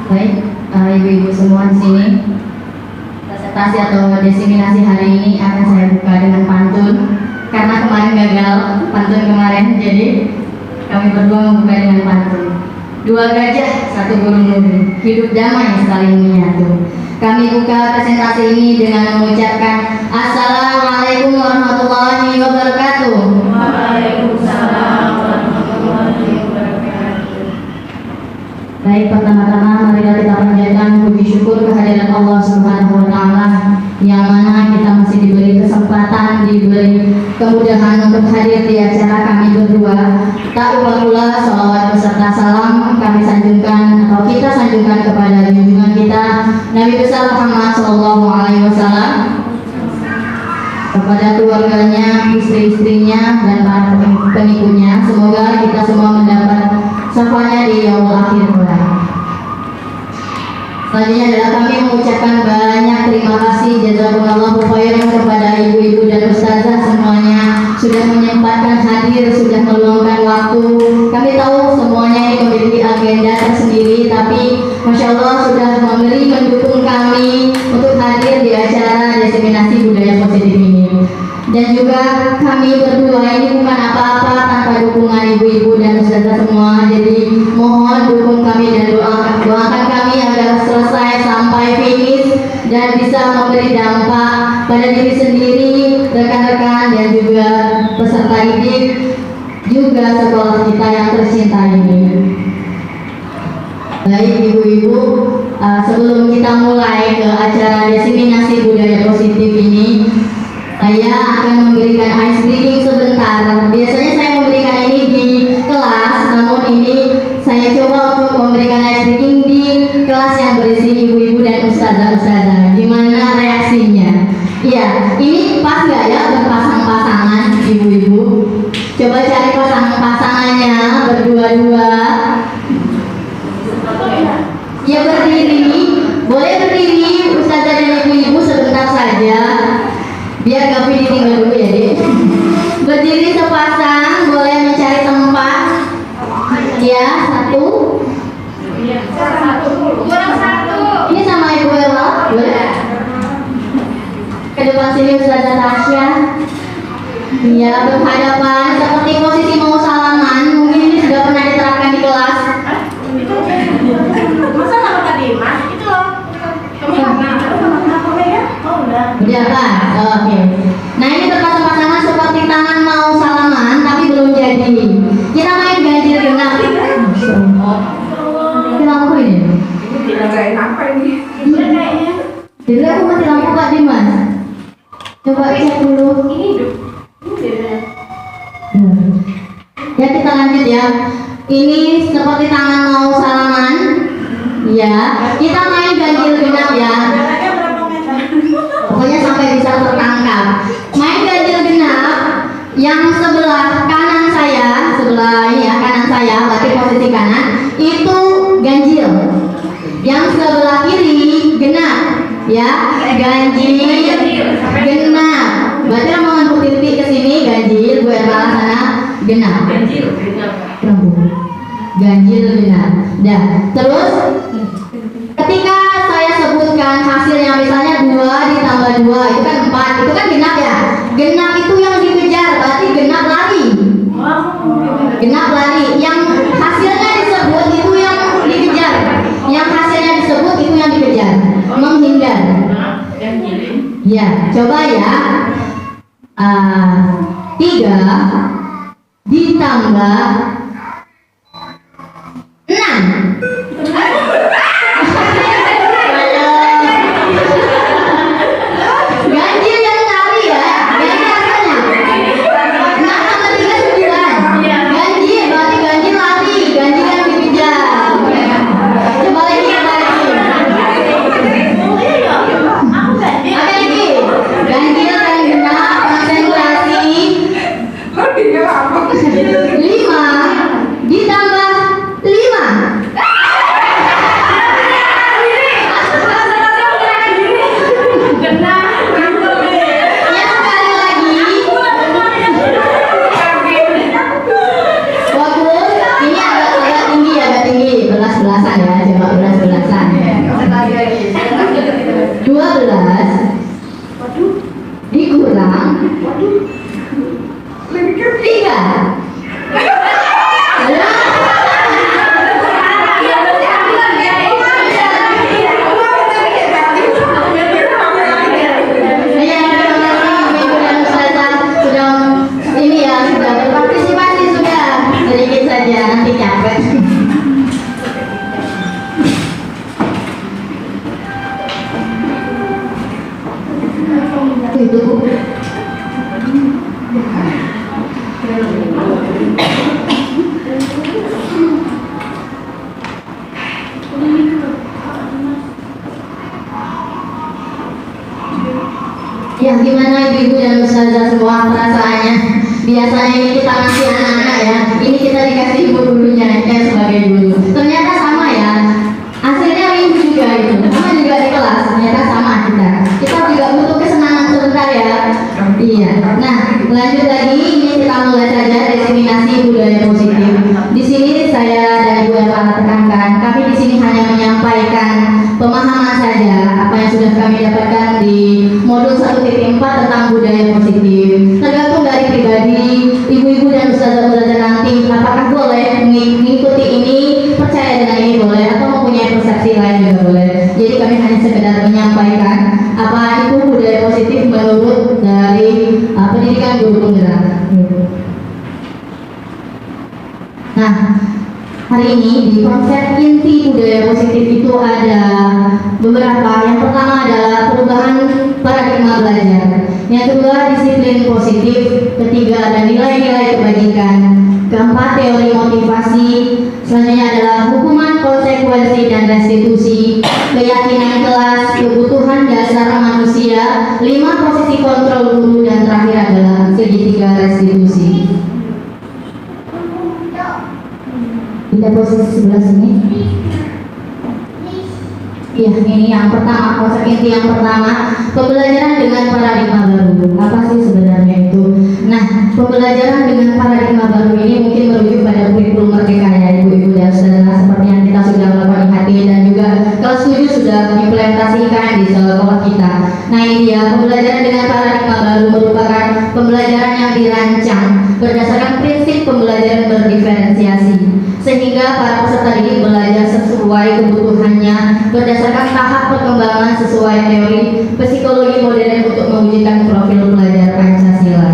Baik, ibu-ibu semua di sini, presentasi atau diseminasi hari ini akan saya buka dengan pantun. Karena kemarin gagal pantun kemarin, jadi kami berdua membuka dengan pantun. Dua gajah, satu burung negeri, hidup damai saling menyatu. Kami buka presentasi ini dengan mengucapkan Assalamualaikum warahmatullahi wabarakatuh. Waalaikumsalam warahmatullahi wabarakatuh. Baik, pertama-tama marilah kita panjatkan puji syukur kehadiran Allah Subhanahu wa taala yang mana kita masih diberi kesempatan, diberi kemudahan untuk hadir di acara kami berdua. Tak lupa pula sholawat beserta salam kami sanjungkan atau kita sanjungkan kepada junjungan kita Nabi besar Muhammad SAW, kepada keluarganya, istri-istrinya, dan para pengikutnya. Semoga kita semua mendapat syafaatnya di yaumul akhir kelak. Selanjutnya adalah kami mengucapkan banyak terima kasih jazakumullahu khairan kepada ibu-ibu dan ustazah semuanya sudah menyempatkan hadir, sudah meluangkan waktu. Kami tahu semuanya ini memiliki agenda tersendiri, tapi Masya Allah sudah memberi mendukung kami untuk hadir di acara diseminasi budaya positif ini. Dan juga kami berdua ini bukan apa-apa tanpa dukungan ibu-ibu dan ustazah semua. Jadi mohon dukung kami dan doakan kami agar selesai sampai finish dan bisa memberi dampak pada diri sendiri, rekan-rekan, dan juga peserta didik, juga sekolah kita yang tercinta ini. Baik ibu-ibu, sebelum kita mulai ke acara diseminasi budaya positif ini, saya akan memberikan ice breaking sebentar. Biasanya saya memberikan ini di kelas, namun ini saya coba untuk memberikan ice breaking di kelas yang berisi ibu-ibu dan ustazah-ustazah. Gimana reaksinya? Iya, ini pas nggak ya berpasang-pasangan ibu-ibu? Coba cari pasangannya berdua-dua. Ya berdiri, boleh berdiri ustazah dan ibu-ibu sebentar saja. Biar gak ditinggal dulu ya dek. Berdiri sepasang, boleh mencari tempat. Ya, satu. Kurang satu. Ini sama ibu Ella, boleh. Ke depan sini Ustazah Tasya. Iya, berhadapan seperti posisi mau salaman. Mungkin ini sudah pernah diterapkan di kelas. Masa nama Kak Dimas? Itu loh. Kamu pernah ya? Oh udah. Udah kan? Oh, oke. Nah ini berpasang-pasangan seperti tangan mau salaman tapi belum jadi. Kita main ganjil genap. Mati lampu ini. Dirasain apa ini? Iya kayaknya. Jadi aku mati lampu Pak Dimas. Coba cek dulu. Ini hidup. Ini beda. Ya kita lanjut ya. Ini seperti tangan mau salaman. Ya, kita main ganjil genap ya. Jaraknya berapa meter? Pokoknya sampai bisa tertangkap. Main ganjil genap yang sebelah kanan saya, sebelah ini ya kanan saya, berarti posisi kanan itu ganjil. Yang sebelah kiri genap, ya ganjil genap. Berarti rombongan putih ke sini ganjil, Bu Erma sana genap. Ganjil. Ganjil genap. Dah, terus ketika saya sebutkan hasilnya, misalnya 2 ditambah 2 itu kan 4, itu kan genap ya. Genap itu yang dikejar, berarti genap lari. Genap lari. Yang hasilnya disebut itu yang dikejar. Yang hasilnya disebut itu yang dikejar. Menghindar. Ya, coba ya. 3 ditambah 6. Ganjil yang lari ya. Ganjil hasilnya 6 tambah 3 9. Ganjil berarti ganjil lari. Ganjil yang dikejar. Coba lagi, coba lagi. Aku ganjil. Apa lagi? Ganjil dan genap konsentrasi. 5 gitu. Ya gimana ibu-ibu dan ustazah semua perasaannya? Biasanya ini kita ngasih anak-anak ya, ini kita dikasih ibu gurunya ya sebagai guru. Ternyata sama ya, hasilnya ibu juga gitu. Sama juga di kelas, ternyata sama kita. Kita juga butuh kesenangan sebentar ya. Iya. Nah, lanjut lagi ini kita mulai saja diseminasi budaya positif. Di sini saya dan ibu Eva tekankan, kami di sini hanya menyampaikan pemahaman saja apa yang sudah kami dapatkan di modul 1.4 tentang budaya positif. Tergantung dari pribadi ibu-ibu dan ustazah-ustazah nanti apakah boleh mengikuti ini, percaya dengan ini boleh, atau mempunyai persepsi lain juga boleh. Jadi kami hanya sekedar menyampaikan apa itu budaya positif menurut dari pendidikan guru penggerak. Nah, hari ini di konsep inti budaya positif itu ada beberapa. Yang pertama adalah perubahan paradigma belajar. Yang kedua, disiplin positif. Ketiga, ada nilai-nilai kebajikan. Keempat, teori motivasi. Selanjutnya adalah hukuman, konsekuensi, dan restitusi. Keyakinan kelas, kebutuhan dasar manusia. 5, posisi kontrol guru, dan terakhir adalah segitiga restitusi. Kita posisi sebelah sini. Iya, ini yang pertama, konsep inti yang pertama, pembelajaran dengan paradigma baru. Apa sih sebenarnya itu? Nah, pembelajaran dengan paradigma baru ini mungkin merujuk pada kurikulum merdeka ya ibu-ibu dan saudara, seperti yang kita sudah melakukan di hati dan juga kelas 7 sudah mengimplementasikan di sekolah kita. Nah, ini dia, pembelajaran dengan paradigma baru merupakan pembelajaran yang dirancang berdasarkan prinsip pembelajaran berdiferensiasi, sehingga para peserta didik belajar sesuai kebutuhannya berdasarkan tahap perkembangan sesuai teori psikologi modern untuk mewujudkan profil pelajar Pancasila.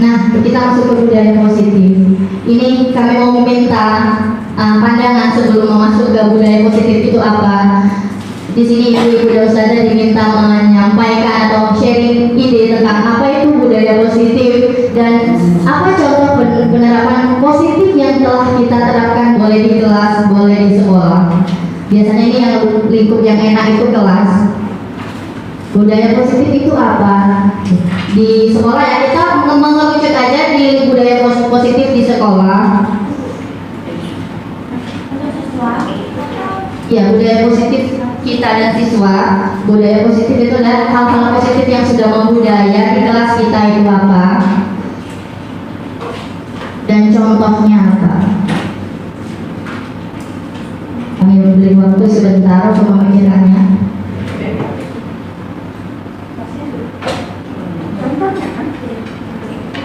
Nah, kita masuk ke budaya positif. Ini kami mau meminta pandangan sebelum masuk ke budaya positif itu apa. Di sini ibu-ibu dan ustazah diminta menyampaikan atau sharing ide tentang apa itu budaya positif dan apa contoh penerapan positif yang telah kita terapkan, boleh di kelas, boleh di sekolah. Biasanya ini yang lingkup yang enak itu kelas. Budaya positif itu apa? Di sekolah ya kita mengerucut aja di budaya positif di sekolah. Ya, budaya positif kita dan siswa. Budaya positif itu adalah hal-hal positif yang sudah membudaya di kelas kita itu apa? Dan contohnya apa? Kami beri waktu sebentar untuk pemikirannya.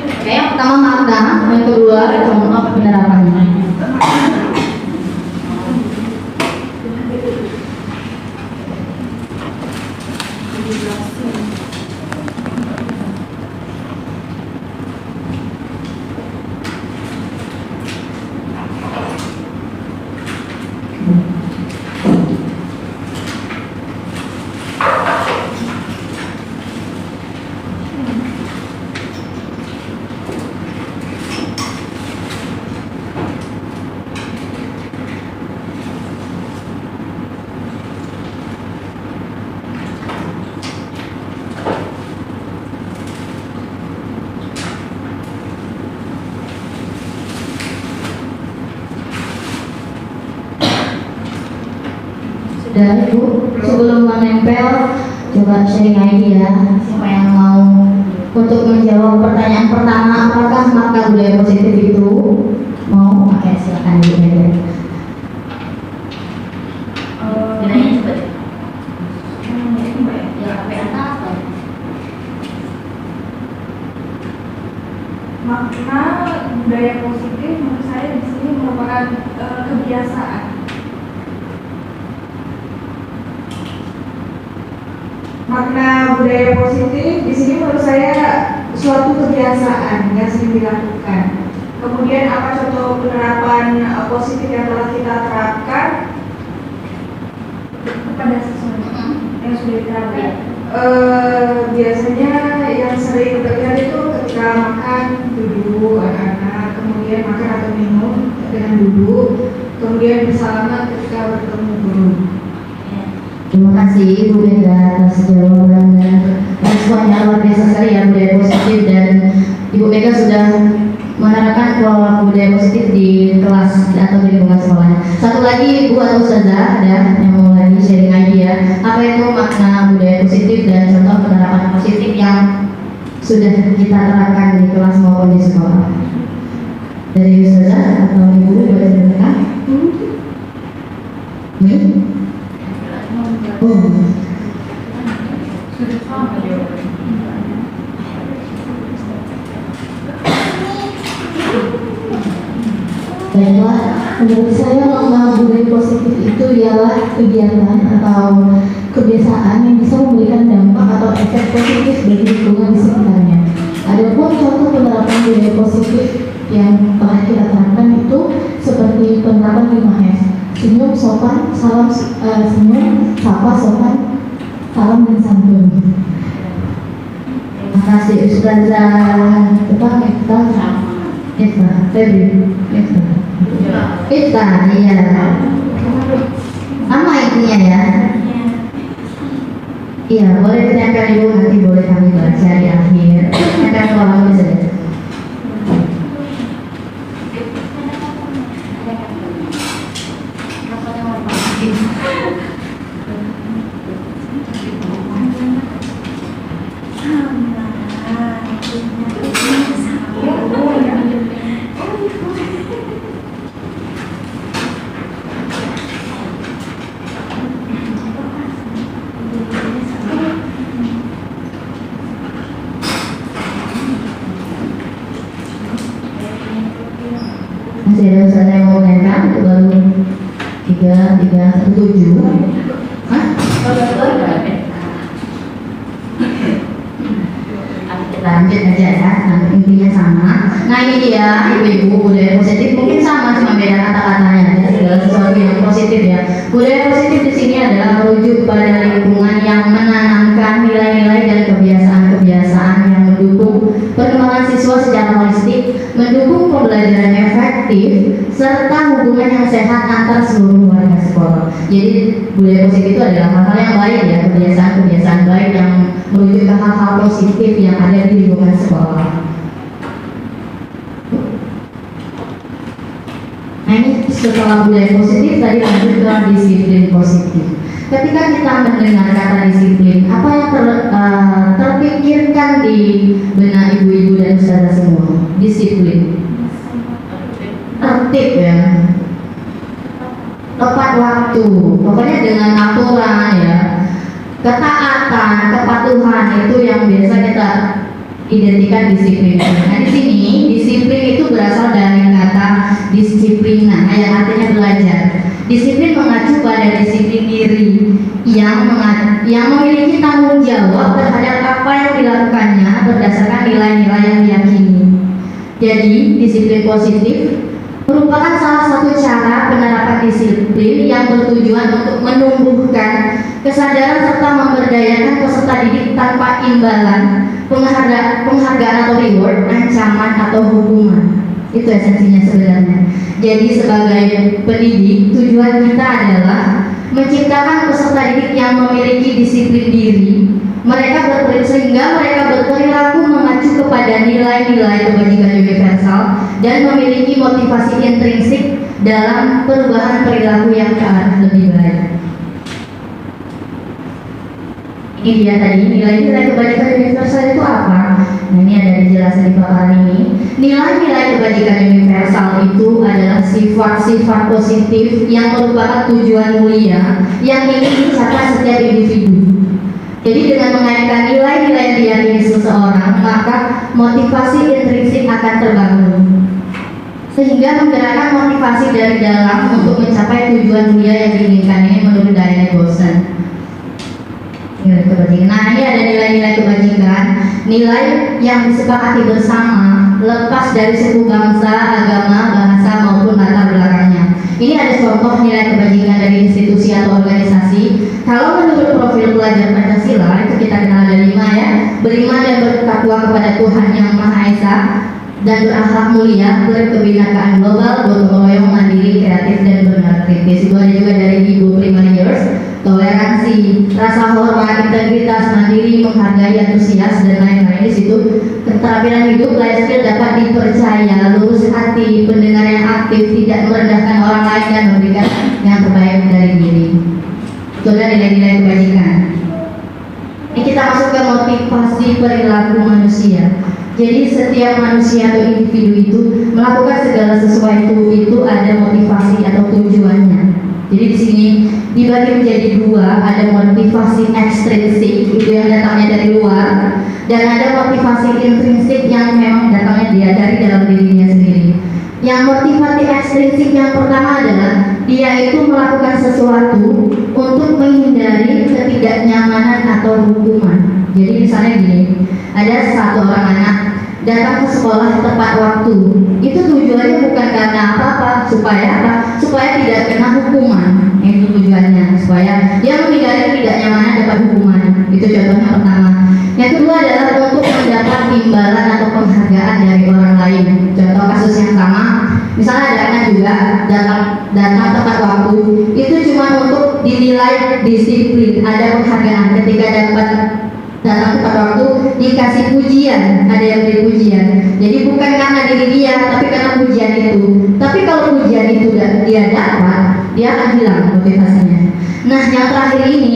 Oke, yang pertama makna, yang kedua contoh penerapannya. Dan Bu, sebelum menempel, coba sharing ID ya. Siapa yang mau untuk menjawab pertanyaan pertama, apakah makna budaya positif itu? Mau? Oke, silakan Bu. Bilangnya cepet. Ya, sampai atas. Makna budaya positif menurut saya di sini merupakan kebiasaan. Makna budaya positif di sini menurut saya suatu kebiasaan yang sering dilakukan. Kemudian apa contoh penerapan positif yang telah kita terapkan kepada sesuatu yang sudah diterapkan? dengan duduk, kemudian bersalaman ketika bertemu guru. Terima kasih Ibu Mega atas jawaban dan responnya luar biasa sekali ya, budaya positif, dan Ibu Mega sudah menerapkan pola budaya positif di kelas atau di lingkungan sekolah. Satu lagi Ibu atau Ustazah ada yang mau lagi sharing idea apa itu makna budaya positif dan contoh penerapan positif yang sudah kita terapkan di kelas maupun di sekolah. Dari Ustazah atau Ibu boleh silakan. Oh. Baiklah, menurut saya makna budaya positif itu ialah kegiatan atau kebiasaan yang bisa memberikan dampak atau efek positif bagi lingkungan di sekitarnya. Adapun contoh penerapan budaya positif yang telah kita terapkan itu seperti penerapan 5S: senyum, sopan, salam, senyum, sapa, sopan, salam, dan santun. Terima kasih Ustazah. Kita, iya. Sama intinya ya. Iya, boleh ditempel dulu, nanti boleh kami baca di akhir. Tempel kolom bisa ya. Masih ada Ustaz yang mau menempel, itu baru 3, 7. Hah? Kita lanjut aja ya, intinya sama. Nah ini dia ibu-ibu, budaya positif mungkin sama, cuma beda kata-katanya ya, segala sesuatu yang positif ya. Budaya positif di sini adalah merujuk pada lingkungan yang menanamkan nilai-nilai dan kebiasaan-kebiasaan yang mendukung perkembangan siswa secara holistik, mendukung pembelajaran efektif, serta hubungan yang sehat antar seluruh warga sekolah. Jadi budaya positif itu adalah hal-hal yang baik ya, kebiasaan-kebiasaan baik yang merujuk ke hal-hal positif yang ada di lingkungan sekolah. Nah ini setelah budaya positif, tadi lanjut ke disiplin positif. Ketika kita mendengar kata disiplin, apa yang terpikirkan di benak ibu-ibu dan ustazah semua? Disiplin, tertib ya, tepat waktu, pokoknya dengan aturan ya, ketaatan, kepatuhan, itu yang biasa kita identikan disiplin. Nah di sini disiplin itu berasal dari kata disiplina yang artinya belajar. Disiplin mengacu pada disiplin diri yang memiliki tanggung jawab terhadap apa yang dilakukannya berdasarkan nilai-nilai yang diyakini. Jadi disiplin positif merupakan salah satu cara penerapan disiplin yang bertujuan untuk menumbuhkan kesadaran serta memberdayakan peserta didik tanpa imbalan, penghargaan atau reward, ancaman atau hukuman. Itu esensinya sebenarnya. Jadi sebagai pendidik, tujuan kita adalah menciptakan peserta didik yang memiliki disiplin diri. Sehingga mereka berperilaku mengacu kepada nilai-nilai kebajikan universal dan memiliki motivasi intrinsik dalam perubahan perilaku yang ke arah lebih baik. Ini dia tadi, nilai-nilai kebajikan universal itu apa? Nah ini ada dijelasan di paparan ini. Nilai-nilai kebajikan universal itu adalah sifat-sifat positif yang merupakan tujuan mulia yang ingin dicapai setiap individu. Jadi dengan mengaitkan nilai-nilai yang diyakini seseorang, maka motivasi intrinsik akan terbangun, sehingga menggerakkan motivasi dari dalam untuk mencapai tujuan mulia yang diinginkan. Ini menurut Diana Goshen. Nilai kebajikan. Nah ini ada nilai-nilai kebajikan, nilai yang disepakati bersama, lepas dari suku, bangsa, agama, bahasa maupun latar belakangnya. Ini ada contoh nilai kebajikan dari institusi atau organisasi. Kalau menurut profil pelajar Pancasila, itu kita kenal ada 5 ya: beriman dan bertakwa kepada Tuhan Yang Maha Esa, dan berakhlak mulia, berkebinekaan global, gotong royong, mandiri, kreatif, dan benar kritis. Itu ada juga dari Ibu Primarius, toleransi, rasa hormat, integritas, mandiri, menghargai, antusias, dan lain-lain. Di situ keterampilan hidup, life skill dapat dipercaya, lurus hati, pendengar yang aktif, tidak merendahkan orang lain, dan memberikan yang terbaik dari diri. Itu adalah nilai-nilai kebajikan. Ini kita masuk ke motivasi perilaku manusia. Jadi setiap manusia atau individu itu melakukan segala sesuatu itu ada motivasi atau tujuannya. Jadi di sini dibagi menjadi dua, ada motivasi ekstrinsik itu yang datangnya dari luar, dan ada motivasi intrinsik yang memang datangnya dia dari dalam dirinya sendiri. Yang motivasi ekstrinsik yang pertama adalah dia itu melakukan sesuatu untuk menghindari ketidaknyamanan atau hukuman. Jadi misalnya gini, ada satu orang anak datang ke sekolah tepat waktu. Itu tujuannya bukan karena apa-apa, supaya apa? Supaya tidak kena hukuman. Itu tujuannya, supaya dia menghindari ketidaknyamanan dapat hukuman. Itu contohnya pertama. Yang kedua adalah untuk mendapat imbalan atau penghargaan dari orang lain. Contoh kasus yang sama, misalnya ada anak juga datang tepat waktu, itu cuma untuk dinilai disiplin, ada penghargaan ketika dapat datang tepat waktu, dikasih pujian, ada yang beri pujian. Jadi bukan karena diri dia, tapi karena pujian itu. Tapi kalau pujian itu dia dapat, dia akan hilang motivasinya. Nah, yang terakhir ini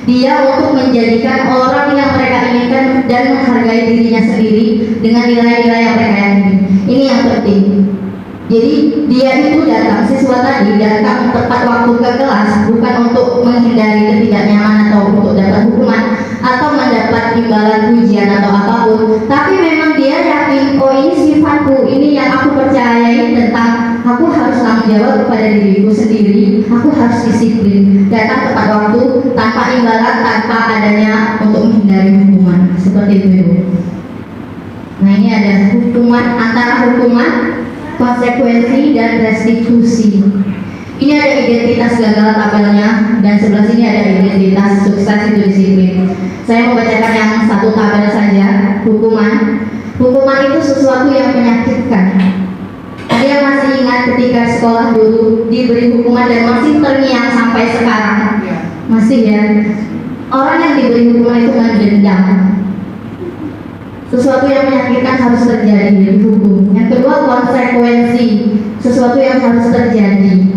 dia untuk menjadikan orang yang mereka inginkan dan menghargai dirinya sendiri dengan nilai-nilai yang mereka yakini. Ini yang penting. Jadi dia itu datang, siswa tadi datang tepat waktu ke kelas bukan untuk menghindari ketidaknyamanan atau untuk dapat hukuman atau mendapat imbalan pujian atau apapun, tapi memang dia yakin, oh ini sifatku, ini yang aku percayai tentang aku harus tanggung jawab kepada diriku sendiri, aku harus disiplin, datang tepat waktu tanpa imbalan, tanpa adanya untuk menghindari hukuman, seperti itu Ibu. Nah, ini ada hukuman, antara hukuman, konsekuensi, dan restitusi. Ini ada identitas gagal tabelnya, dan sebelah sini ada identitas sukses itu disiplin. Saya membacakan yang satu tabel saja. Hukuman. Hukuman itu sesuatu yang menyakitkan. Dia masih ingat ketika sekolah dulu diberi hukuman dan masih terngiang sampai sekarang. Masih ya. Orang yang diberi hukuman itu mendendam. Sesuatu yang menyakitkan harus terjadi, dihukum. Yang kedua, konsekuensi, sesuatu yang harus terjadi.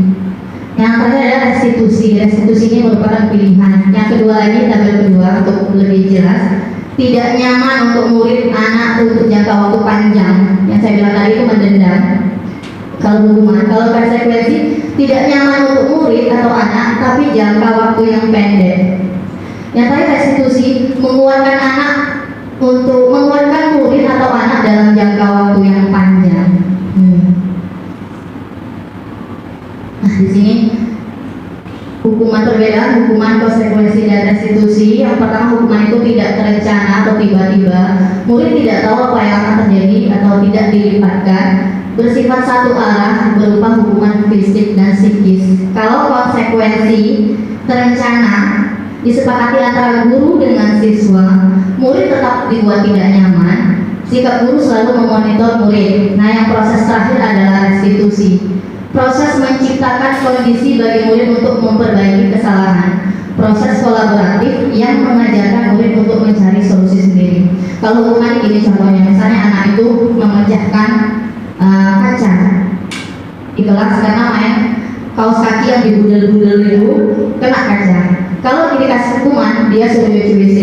Yang terakhir adalah restitusi. Restitusi ini merupakan pilihan. Yang kedua lagi, tabel kedua untuk lebih jelas, tidak nyaman untuk murid anak untuk jangka waktu panjang. Yang saya bilang tadi itu mendendam. Kalau hukuman, kalau konsekuensi, tidak nyaman untuk murid atau anak, tapi jangka waktu yang pendek. Yang terakhir restitusi, menguatkan anak untuk menguatkan murid atau anak dalam jangka waktu yang panjang. Nah, di sini hukuman perbedaan hukuman, konsekuensi, dan restitusi. Yang pertama, hukuman itu tidak terencana atau tiba-tiba. Murid tidak tahu apa yang akan terjadi atau tidak dilipatkan. Bersifat satu arah berupa hukuman fisik dan psikis. Kalau konsekuensi terencana, disepakati antara guru dengan siswa, murid tetap dibuat tidak nyaman, sikap guru selalu memonitor murid. Nah, yang proses terakhir adalah restitusi. Proses menciptakan kondisi bagi murid untuk memperbaiki kesalahan. Proses kolaboratif yang mengajarkan murid untuk mencari solusi sendiri. Kalau hukuman ini contohnya, misalnya anak itu memecahkan kaca di kelas karena main kaos kaki yang dibudel-budel itu kena kaca. Kalau dikasih hukuman, dia suruh cuci WC.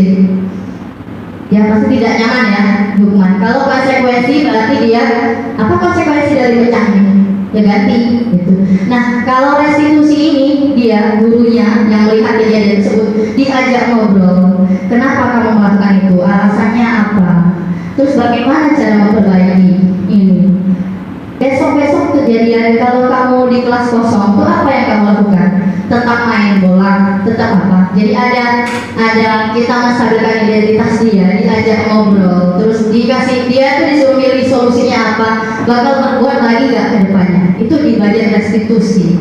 Ya pasti tidak nyaman ya hukuman. Kalau konsekuensi berarti dia, apa konsekuensi dari pecahnya? Ya ganti gitu. Nah, kalau restitusi ini dia gurunya yang melihat kejadian tersebut diajak ngobrol. Kenapa kamu melakukan itu? Alasannya apa? Terus bagaimana cara memperbaiki ini? Besok-besok kejadian kalau kamu di kelas kosong itu apa yang kamu lakukan? Tetap main bola, tetap apa? Jadi ada kita menstabilkan identitas dia, diajak ngobrol, terus dikasih dia tuh disuruh milih solusinya apa, bakal berbuat lagi nggak ke depannya. Itu di bagian restitusi.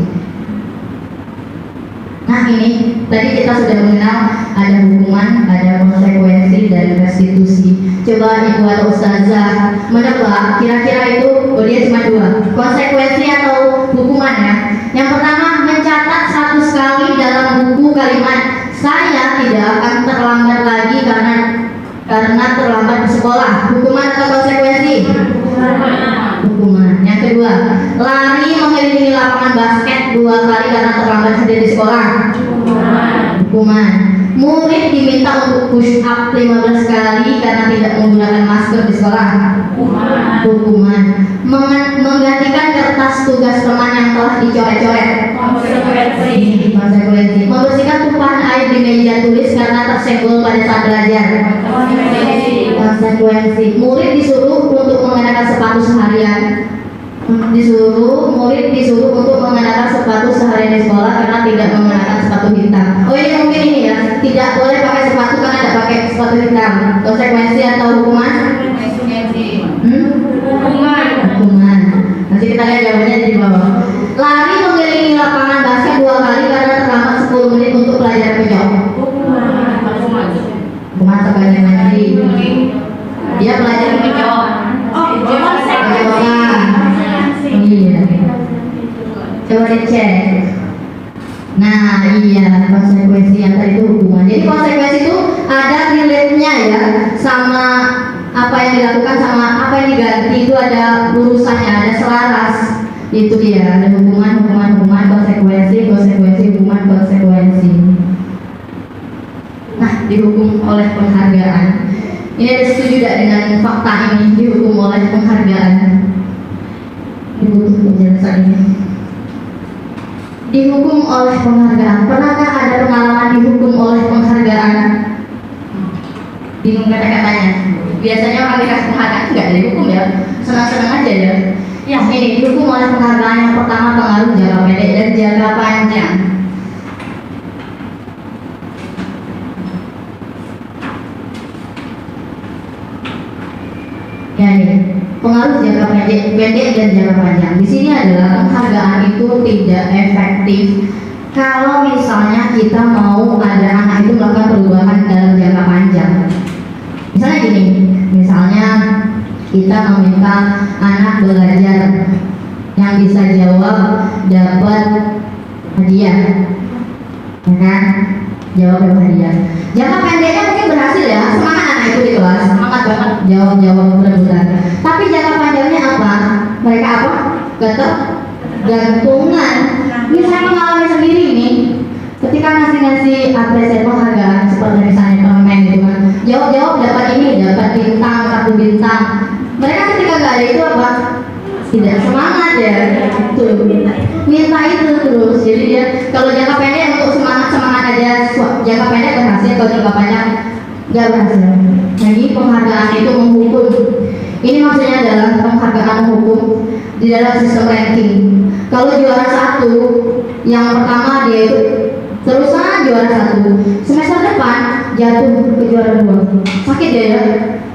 Nah ini tadi kita sudah mengenal ada hukuman, ada konsekuensi dan restitusi. Coba ibu atau ustazah menebak kira-kira itu, oh dia cuma dua, konsekuensi atau hukumannya. Yang pertama, mencatat 100 kali dalam buku kalimat saya tidak akan terlambat lagi karena terlambat ke sekolah. Hukuman atau konsekuensi? Hukuman. Yang kedua, lari mengelilingi lapangan basket 2 kali karena terlambat hadir di sekolah. Hukuman. Murid diminta untuk push up 15 kali karena tidak menggunakan masker di sekolah. Hukuman. Menggantikan kertas tugas teman yang telah dicoret-coret. Konsekuensi. Membersihkan tumpahan air di meja tulis karena tersenggol pada saat belajar. Konsekuensi. Murid disuruh untuk mengenakan sepatu seharian. Murid disuruh untuk mengenakan sepatu seharian di sekolah karena tidak mengenakan sepatu hitam. Oh ini mungkin ini ya, tidak boleh pakai sepatu karena tidak pakai sepatu hitam. Konsekuensi atau hukuman? Hukuman. Nanti kita lihat jawabannya di bawah. Lari mengelilingi lapangan basket 2 kali karena terlambat 10 menit untuk pelajaran pojok. Hukuman sebanyak lagi. Dia belajar menjawab. Iya. Coba dicek. Nah, iya, konsekuensi yang tadi itu hukuman. Jadi konsekuensi itu ada relate-nya ya, sama apa yang dilakukan sama apa yang diganti, itu ada urusannya, ada selaras. Itu dia, ada hukuman, konsekuensi, konsekuensi. Nah, dihukum oleh penghargaan. Ini ada setuju tidak dengan fakta ini, dihukum oleh penghargaan? Dibutuh penjelasan ini. Dihukum oleh penghargaan. Pernahkah ada pengalaman dihukum oleh penghargaan? Bingung kata-katanya. Biasanya orang dikasih penghargaan nggak dihukum ya, senang-senang aja ya. Ya ini dihukum oleh penghargaan. Yang pertama, pengaruh jangka pendek dan jangka panjang. Ya ini pengaruh jangka pendek dan jangka panjang. Di sini adalah penghargaan itu tidak efektif kalau misalnya kita mau ada anak itu melakukan perubahan dalam jangka panjang. Misalnya gini, misalnya kita meminta anak belajar yang bisa jawab dapat hadiah, ya kan? Jawab dapat hadiah. Jangka pendeknya mungkin berhasil ya, semangat anak itu di kelas, semangat banget jawab perebutan. Tapi jangka panjangnya apa? Mereka apa? Ketergantungan. Ini saya mengalami sendiri nih. Ketika ngasih apresiasi penghargaan seperti misalnya permen gitu kan, jawab dapat ini, dapat bintang, kartu bintang. Mereka ketika nggak ada itu apa? Tidak semangat ya. Tuh, minta itu terus. Jadi dia kalau jangka pendek untuk semangat aja, jangka pendek berhasil, kalau jangka panjang nggak berhasil. Jadi penghargaan itu menghukum. Ini maksudnya adalah penghargaan menghukum di dalam sistem ranking. Kalau juara 1, yang pertama dia itu terusan juara 1, semester depan jatuh ke juara 2, sakit dia ya.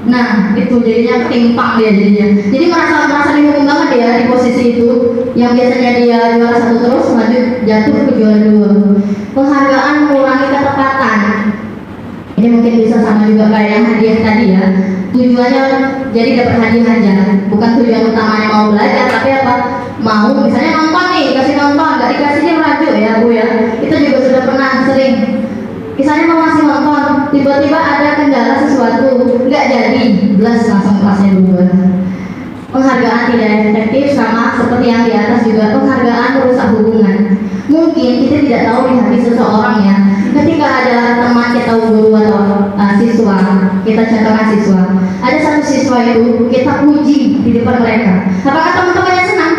Nah itu jadinya timpang dia jadinya. Jadi merasa dihukum banget dia di posisi itu, yang biasanya dia juara 1 terus lanjut jatuh ke juara 2. Penghargaan mengurangi ketepatan. Ini mungkin bisa sama juga kayak yang hadiah tadi ya. Tujuannya jadi dapat hadiah aja, bukan tujuan utamanya mau belajar, tapi apa? Mau misalnya nonton nih, dikasih nonton, gak dikasih dia merajuk ya Bu ya. Itu juga sudah pernah sering. Misalnya mau ngasih nonton, tiba-tiba ada kendala sesuatu, nggak jadi, belas langsung kelasnya berubah. Penghargaan tidak efektif, sama seperti yang di atas juga, penghargaan merusak hubungan. Mungkin kita tidak tahu di hati seseorang ya. Ketika ada teman kita guru atau siswa, kita contohkan siswa, ada satu siswa itu kita puji di depan mereka. Apakah teman-temannya senang?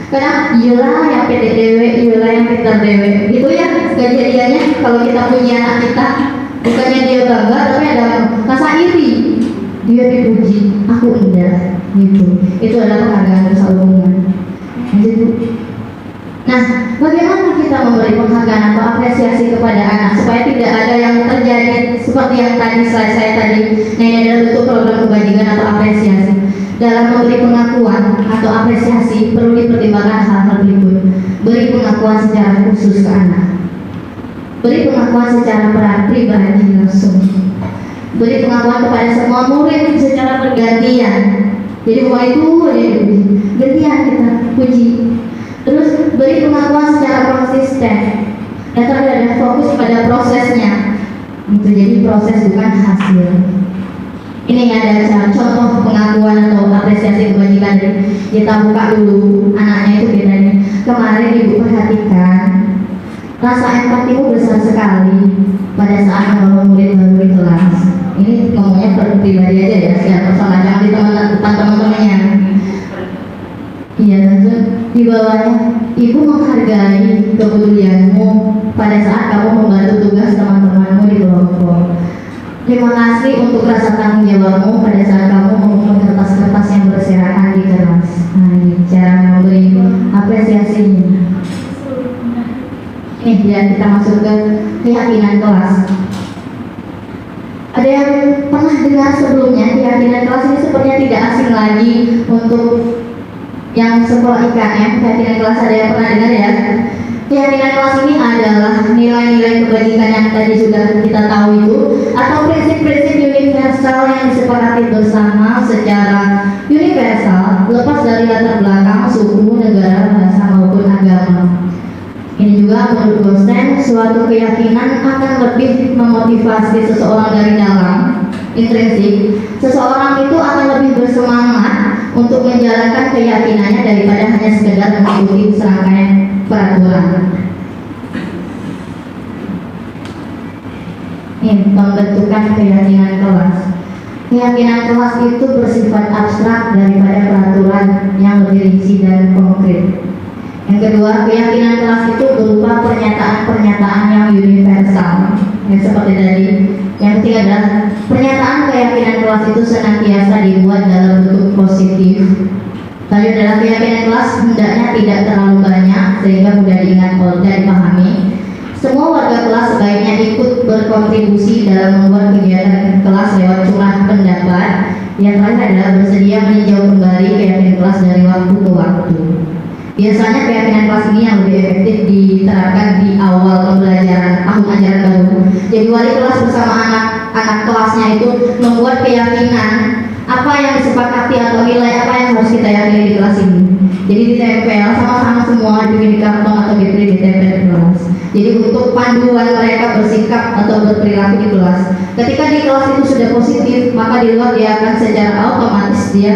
Kadang iyalah yang PDDW, iyalah yang pintar dewe. Gitu ya kejadiannya kalau kita punya anak kita, bukannya dia bangga tapi ada rasa iri. Dia dipuji, aku enggak. Gitu. Itu adalah penghargaan besar hubungan. Nah, bagaimana kita memberi penghargaan atau apresiasi kepada anak supaya tidak ada yang terjadi seperti yang tadi saya tadi. Nah, ini adalah bentuk program kebajikan atau apresiasi. Dalam memberi pengakuan atau apresiasi perlu dipertimbangkan hal-hal berikut. Beri pengakuan secara khusus ke anak. Beri pengakuan secara pribadi langsung. Beri pengakuan kepada semua murid secara bergantian. Jadi mulai itu gantian kita puji. Terus beri pengakuan secara konsisten. Dan terakhir fokus pada prosesnya. Itu jadi proses bukan hasil. Ini ada contoh pengakuan atau apresiasi kebajikan. Kita buka dulu anaknya itu bedanya. Kemarin ibu perhatikan rasa empatimu besar sekali pada saat menolong murid baru di kelas. Ini ngomongnya per pribadi aja ya, secara personal, jangan di depan teman-temannya. Iya, langsung di bawahnya, ibu menghargai kepedulianmu pada saat kamu membantu tugas teman-temanmu di kelompok. Terima kasih untuk rasa tanggung jawabmu pada saat kamu mengumpulkan kertas-kertas yang berserakan di kelas. Nah, ini cara memberi apresiasinya. Nih, ya kita masuk ke keyakinan kelas. Ada yang pernah dengar sebelumnya keyakinan kelas ini sepertinya tidak asing lagi untuk yang sekolah IKM. Keyakinan kelas ada yang pernah dengar ya? Keyakinan kelas ini adalah nilai-nilai kebajikan yang tadi sudah kita tahu itu, atau prinsip-prinsip universal yang disepakati bersama secara universal, lepas dari latar belakang, suku, negara, bahasa maupun agama. Ini juga menurut dosen, suatu keyakinan akan lebih memotivasi seseorang dari dalam, intrinsik. Seseorang itu akan lebih bersemangat untuk menjalankan keyakinannya daripada hanya sekedar mengikuti serangkaian peraturan. Ini pembentukan keyakinan kelas. Keyakinan kelas itu bersifat abstrak daripada peraturan yang lebih rinci dan konkret. Yang kedua, keyakinan kelas itu berupa pernyataan-pernyataan yang universal, yang seperti tadi. Yang ketiga adalah pernyataan keyakinan kelas itu senantiasa dibuat dalam bentuk positif. Tadi adalah keyakinan kelas hendaknya tidak terlalu banyak sehingga mudah diingat dan dipahami. Semua warga kelas sebaiknya ikut berkontribusi dalam membuat kegiatan kelas lewat curah pendapat. Yang terakhir adalah bersedia meninjau kembali keyakinan kelas dari waktu ke waktu. Biasanya keyakinan kelas ini yang lebih efektif diterapkan di awal pembelajaran tahun ajaran baru. Jadi wali kelas bersama anak-anak kelasnya itu membuat keyakinan apa yang disepakati atau nilai apa yang harus kita yakini di kelas ini. Jadi ditempel sama-sama semua di karton atau ditempel di kelas. Jadi untuk panduan mereka bersikap atau berperilaku di kelas. Ketika di kelas itu sudah positif, maka di luar dia akan secara otomatis dia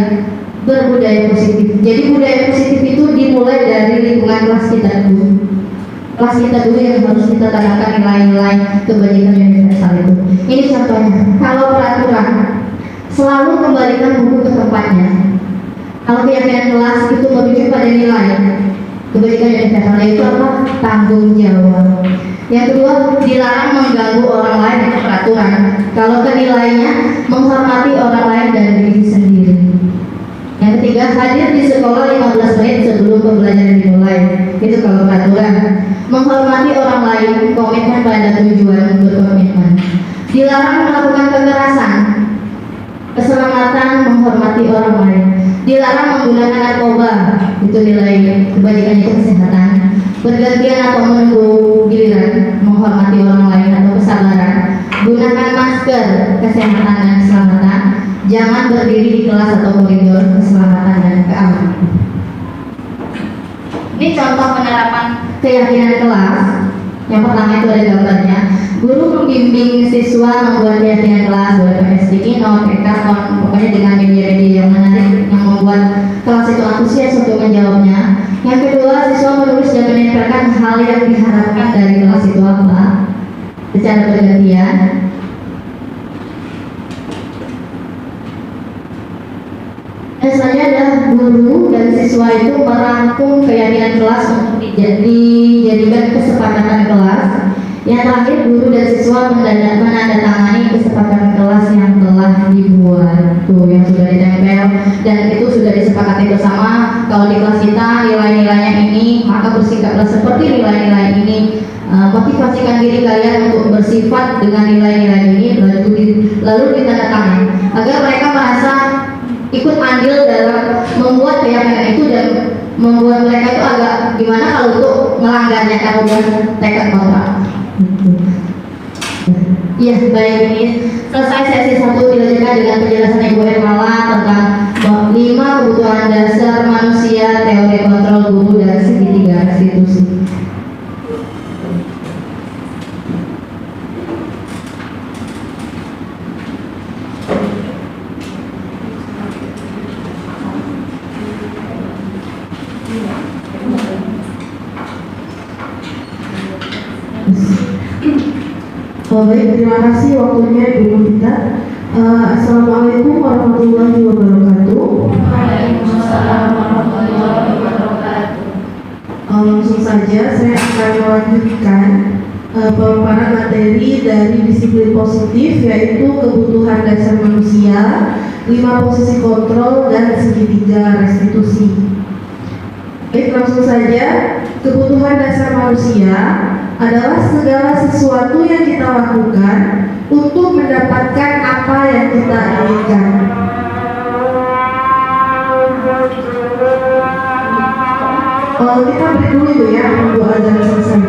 berbudaya positif. Jadi budaya positif itu dimulai dari lingkungan kelas kita dulu. Kelas kita dulu yang harus kita tanamkan nilai-nilai kebajikan universal itu. Ini contohnya. Kalau peraturan, selalu kembalikan buku ke tempatnya. Kalau keyakinan kelas itu merujuk pada nilai kebajikan universal, yaitu apa? Tanggung jawab. Yang kedua, dilarang mengganggu orang lain dengan peraturan. Kalau kenilainya menghormati orang lain dan diri sendiri. Yang ketiga, hadir di sekolah 15 menit sebelum pembelajaran dimulai. Itu kalau peraturan. Menghormati orang lain, komitmen pada tujuan, berkomitmen. Dilarang melakukan kekerasan, keselamatan, menghormati orang lain. Dilarang menggunakan narkoba, itu nilai kebajikan itu kesehatan. Bergantian atau menunggu giliran, menghormati orang lain atau kesabaran. Gunakan masker, kesehatan dan keselamatan. Jangan berdiri di kelas atau koridor, keselamatan dan keamanan. Ini contoh penerapan keyakinan kelas. Yang pertama itu ada gambarnya. Guru membimbing siswa membuat keyakinan kelas, boleh sticky note, karton, pokoknya dengan media-media yang menarik yang membuat kelas itu antusias untuk menjawabnya. Yang kedua, siswa menulis dan menempelkan hal yang diharapkan dari kelas itu apa secara bergantian. Dan selanjutnya adalah guru dan siswa itu merangkum keyakinan kelas untuk dijadikan kesepakatan kelas. Yang terakhir, guru dan siswa menandatangani kesepakatan kelas yang telah dibuat, tuh yang sudah ditempel dan itu sudah disepakati bersama. Kalau di kelas kita nilai-nilainya ini, maka bersikaplah seperti nilai-nilai ini. Motivasikan diri kalian untuk bersifat dengan nilai-nilai ini, lalu ditandatangani agar mereka merasa ikut andil dalam membuat keyakinan itu dan membuat mereka itu agak gimana kalau untuk melanggarnya kalau dia tekad kontrak. Iya, baik, ini selesai sesi 1 dilanjutkan dengan penjelasan Ibu Hermala tentang 5 kebutuhan dasar manusia, teori kontrol guru dan segitiga restitusi. Baik, terima kasih waktunya Ibu Mufita. Assalamualaikum warahmatullahi wabarakatuh. Waalaikumsalam warahmatullahi wabarakatuh. Langsung saja saya akan melanjutkan pemaparan materi dari disiplin positif, yaitu kebutuhan dasar manusia, 5 posisi kontrol dan segitiga restitusi. Baik, langsung saja. Kebutuhan dasar manusia adalah segala sesuatu yang kita lakukan untuk mendapatkan apa yang kita inginkan. Kita break dulu itu ya, menunggu azan selesai.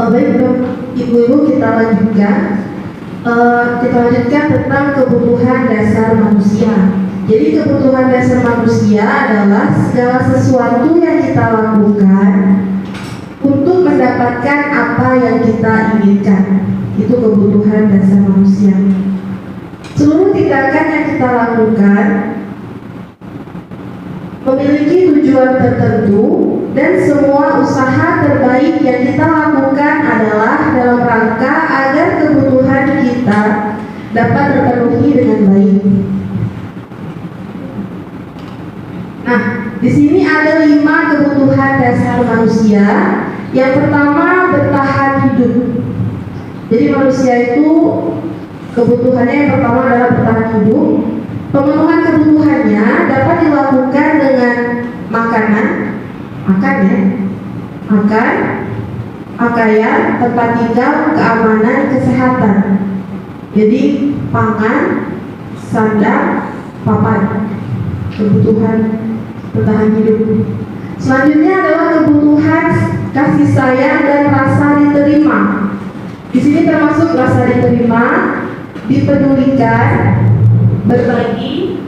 Baik, Ibu-ibu, kita lanjutkan. Kita lanjutkan tentang kebutuhan dasar manusia. Jadi kebutuhan dasar manusia adalah segala sesuatu yang kita lakukan untuk mendapatkan apa yang kita inginkan. Itu kebutuhan dasar manusia. Seluruh tindakan yang kita lakukan memiliki tujuan tertentu, dan semua usaha terbaik yang kita lakukan adalah dalam rangka agar kebutuhan kita dapat terpenuhi dengan baik. Nah, di sini ada 5 kebutuhan dasar manusia. Yang pertama, bertahan hidup. Jadi manusia itu kebutuhannya yang pertama adalah bertahan hidup. Pemenuhan kebutuhannya dapat dilakukan dengan makan, pakaian, tempat tinggal, keamanan, kesehatan. Jadi pangan, sandang, papan, kebutuhan bertahan hidup. Selanjutnya adalah kebutuhan kasih sayang dan rasa diterima. Di sini termasuk rasa diterima, dipedulikan, berbagi,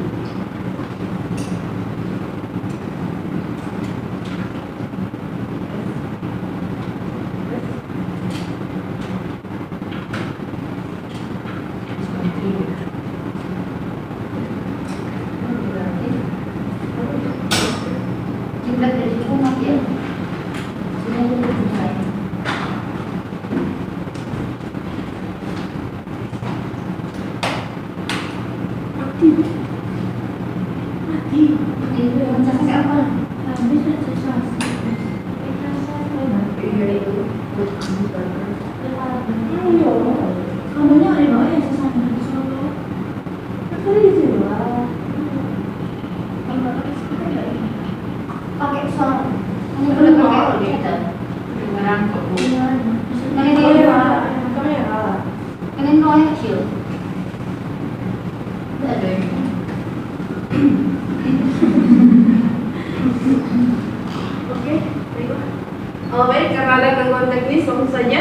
Baik, karena ada gangguan teknis langsung saja.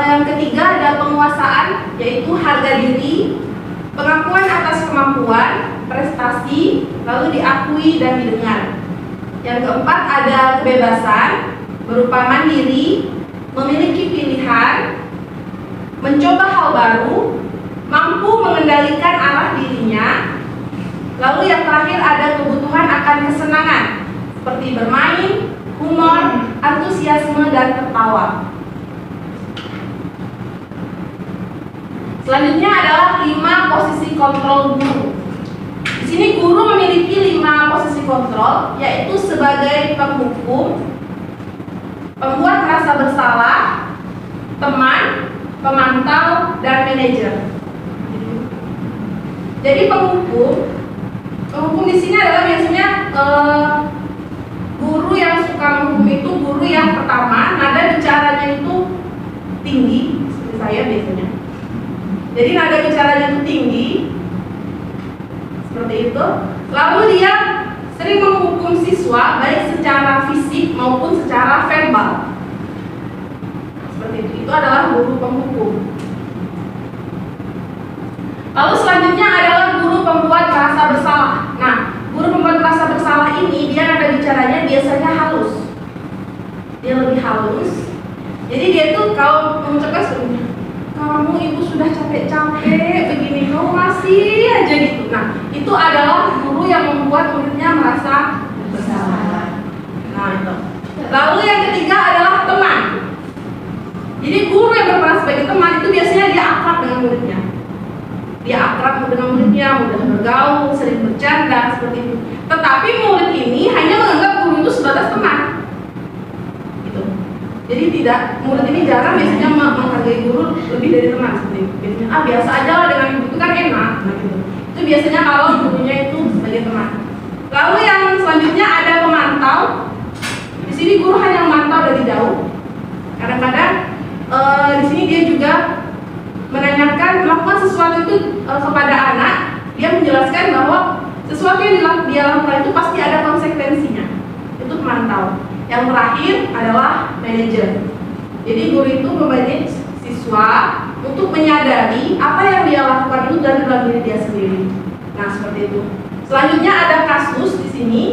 Yang ketiga ada penguasaan, yaitu harga diri, pengakuan atas kemampuan, prestasi, lalu diakui dan didengar. Yang keempat ada kebebasan, berupa mandiri, memiliki pilihan, mencoba hal baru, mampu mengendalikan arah dirinya. Lalu yang terakhir ada kebutuhan akan kesenangan, seperti bermain, humor, antusiasme, dan tertawa. Selanjutnya adalah 5 posisi kontrol guru. Di sini guru memiliki 5 posisi kontrol, yaitu sebagai penghukum, pembuat merasa bersalah, teman, pemantau, dan manajer. Jadi penghukum di sini adalah biasanya guru yang suka menghukum itu guru yang pertama nada bicaranya itu tinggi, seperti saya biasanya. Jadi nada bicaranya itu tinggi, seperti itu. Lalu dia sering menghukum siswa baik secara fisik maupun secara verbal. Seperti itu. Itu adalah guru penghukum. Lalu selanjutnya adalah guru pembuat merasa bersalah. Nah, guru pembuat merasa bersalah ini dia nada bicaranya biasanya halus. Dia lebih halus. Jadi dia tuh kalau mengucapkan sebenarnya, kamu ibu sudah capek-capek begini, kamu masih aja gitu. Nah, itu adalah guru yang membuat muridnya merasa bersalah. Nah, itu. Lalu yang ketiga adalah teman. Jadi guru yang berperan sebagai teman itu biasanya dia akrab dengan muridnya. Dia akrab dengan muridnya, mudah bergaul, sering bercanda, seperti itu. Tetapi murid ini hanya menganggap guru itu sebatas teman. Gitu. Jadi murid ini jarang biasanya menghargai guru lebih dari teman, seperti itu. Biasanya biasa aja lah dengan guru itu kan enak. Nah, gitu. Itu biasanya kalau gurunya itu sebagai teman. Lalu yang selanjutnya ada pemantau. Di sini guru hanya memantau dari jauh. Kadang-kadang di sini dia juga menanyakan melakukan sesuatu itu kepada anak, dia menjelaskan bahwa sesuatu yang dia lakukan itu pasti ada konsekuensinya. Itu pemantau. Yang terakhir adalah manajer. Jadi guru itu memanage siswa untuk menyadari apa yang dia lakukan itu dari dalam diri dia sendiri. Nah, seperti itu. Selanjutnya ada kasus di sini.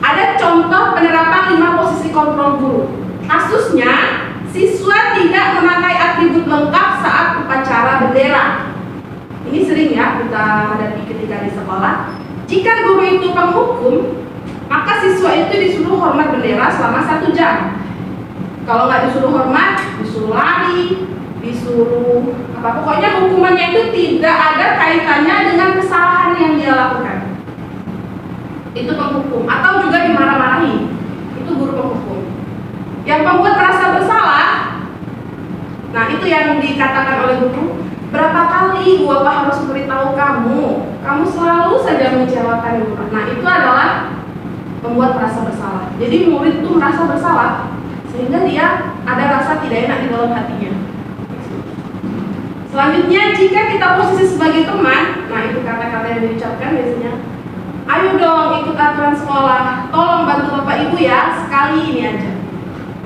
Ada contoh penerapan 5 posisi kontrol guru. Kasusnya, siswa tidak memakai atribut lengkap saat upacara bendera. Ini sering ya kita hadapi ketika di sekolah. Jika guru itu penghukum, maka siswa itu disuruh hormat bendera selama 1 jam. Kalau nggak disuruh hormat, disuruh lari, disuruh apa, pokoknya hukumannya itu tidak ada kaitannya dengan kesalahan yang dia lakukan. Itu penghukum, atau juga dimarah-marahi. Itu guru penghukum. Yang membuat merasa bersalah, nah itu yang dikatakan oleh guru, berapa kali Bapak harus memberitahu kamu selalu saja mengecewakan guru. Nah itu adalah membuat merasa bersalah. Jadi murid itu merasa bersalah sehingga dia ada rasa tidak enak di dalam hatinya. Selanjutnya, jika kita posisi sebagai teman, nah itu kata-kata yang diucapkan biasanya, ayo dong ikut aturan sekolah, tolong bantu Bapak Ibu ya, sekali ini aja.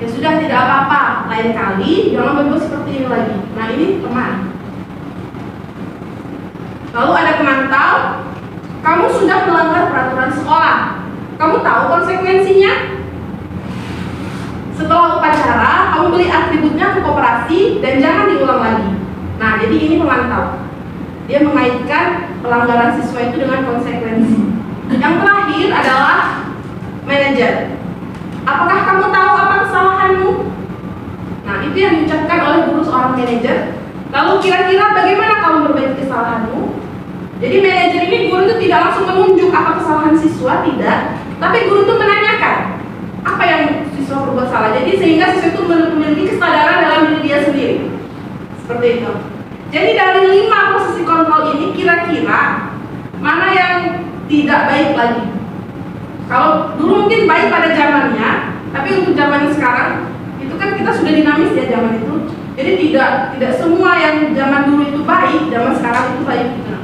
Ya sudah, tidak apa-apa, lain kali jangan berbuat seperti ini lagi. Nah ini teman. Lalu ada pemantau, kamu sudah melanggar peraturan sekolah, kamu tahu konsekuensinya? Setelah upacara, kamu beli atributnya ke koperasi dan jangan diulang lagi. Nah, jadi ini pemantau. Dia mengaitkan pelanggaran siswa itu dengan konsekuensi. Yang terakhir adalah manajer. Apakah kamu tahu apa kesalahanmu? Nah, itu yang diucapkan oleh guru seorang manajer. Lalu kira-kira bagaimana kamu memperbaiki kesalahanmu? Jadi manajer ini, guru itu tidak langsung menunjuk apa kesalahan siswa, tidak. Tapi guru itu menanyakan apa yang siswa berbuat salah. Jadi sehingga siswa itu memiliki kesadaran dalam diri dia sendiri. Seperti itu. Jadi dari 5 posisi kontrol ini kira-kira mana yang tidak baik lagi? Kalau dulu mungkin baik pada zamannya, tapi untuk zaman sekarang itu kan kita sudah dinamis ya zaman itu. Jadi tidak semua yang zaman dulu itu baik, zaman sekarang itu baik gitu.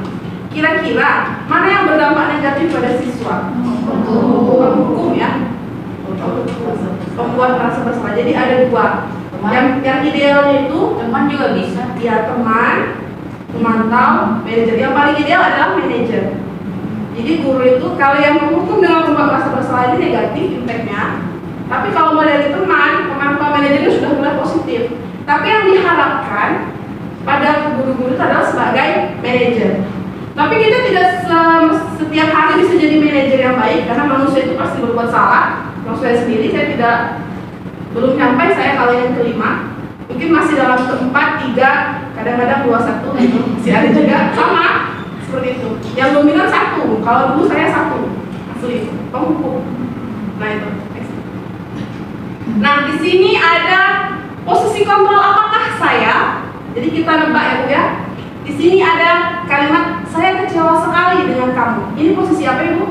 Kira-kira mana yang berdampak negatif pada siswa? Hukum ya. Membuat merasa bersalah. Jadi ada 2. Yang idealnya itu Teman juga bisa. ya teman, pemantau, manajer. Yang paling ideal adalah manajer. Jadi guru itu kalau yang menghukum dengan membuat merasa bersalah ini negatif impactnya. Tapi kalau mau dari teman, pemantau, manajer itu sudah mulai positif. Tapi yang diharapkan pada guru-guru itu adalah sebagai manajer. Tapi kita tidak setiap hari bisa jadi manajer yang baik karena manusia itu pasti berbuat salah. Kalau saya sendiri, saya belum sampai saya kalau yang kelima, mungkin masih dalam keempat, 3, kadang-kadang 2, 1 gitu. Masih ada juga sama seperti itu. Yang dominan 1, kalau dulu saya 1 asli penghukum. Nah itu. Nah di sini ada posisi kontrol apakah saya. Jadi kita nebak ya Bu ya. Di sini ada kalimat saya kecewa sekali dengan kamu. Ini posisi apa Ibu?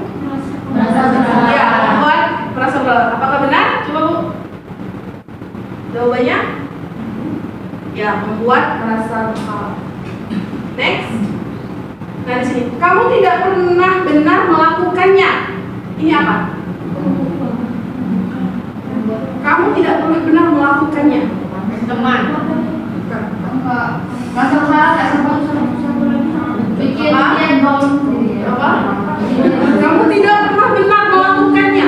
Merasa bersalah. Ya, membuat merasa bersalah. Apakah benar? Coba Bu. Jawabannya? Ya, membuat merasa bersalah. Next. Nah di sini, kamu tidak pernah benar melakukannya. Ini apa? Kamu tidak pernah benar melakukannya. Teman. Masa salah tak sempat Bikin Apa? dia bangun sendiri. Apa? Kamu tidak pernah benar melakukannya.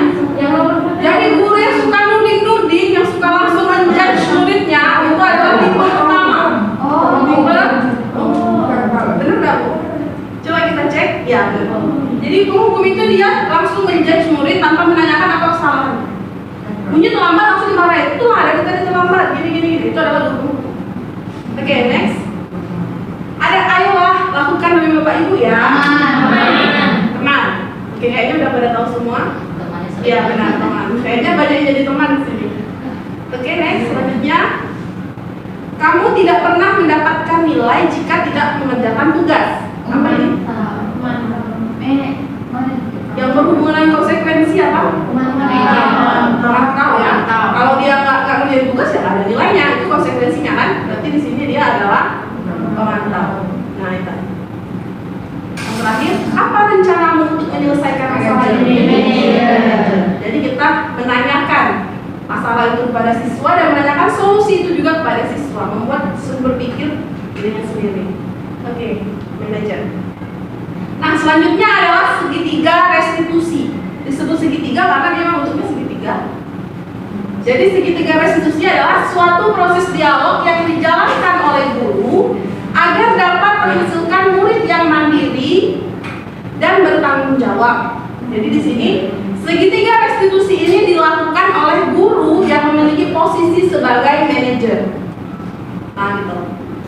Jadi guru yang suka nuding-nuding, yang suka langsung menjudge muridnya, itu adalah tipe pertama. Benar nggak Bu? Coba kita cek. Ya benar. Jadi penghukum itu dia langsung menjudge murid tanpa menanyakan apa kesalahannya. Bunyi terlambat langsung dimarahin. Itu ada kita terlambat, gini. Itu adalah guru. Oke, next. Ada ayolah lakukan demi Bapak Ibu ya. Teman. Oke, kayaknya udah pada tahu semua. Iya benar teman. Kayaknya banyak yang jadi teman di sini. Oke, next. Selanjutnya, kamu tidak pernah mendapatkan nilai jika tidak mengerjakan tugas. Apa ini? Yang berhubungan dengan konsekuensi apa? Tahu ya. Kalau dia nggak ngerjain tugas ya nggak ada nilainya. Itu konsekuensinya kan. Berarti di sini dia adalah pemantau. Nah itu. Yang terakhir, apa rencanamu untuk menyelesaikan masalah ini? Jadi kita menanyakan masalah itu kepada siswa dan menanyakan solusi itu juga kepada siswa, membuat sumber pikir dirinya sendiri. Oke, manajer. selanjutnya adalah segitiga restitusi. Disebut segitiga karena dia memang bentuknya segitiga. Jadi segitiga restitusi adalah suatu proses dialog yang dijalankan oleh guru agar dapat menghasilkan murid yang mandiri dan bertanggung jawab. Jadi di sini segitiga restitusi ini dilakukan oleh guru yang memiliki posisi sebagai manajer. Nah, gitu.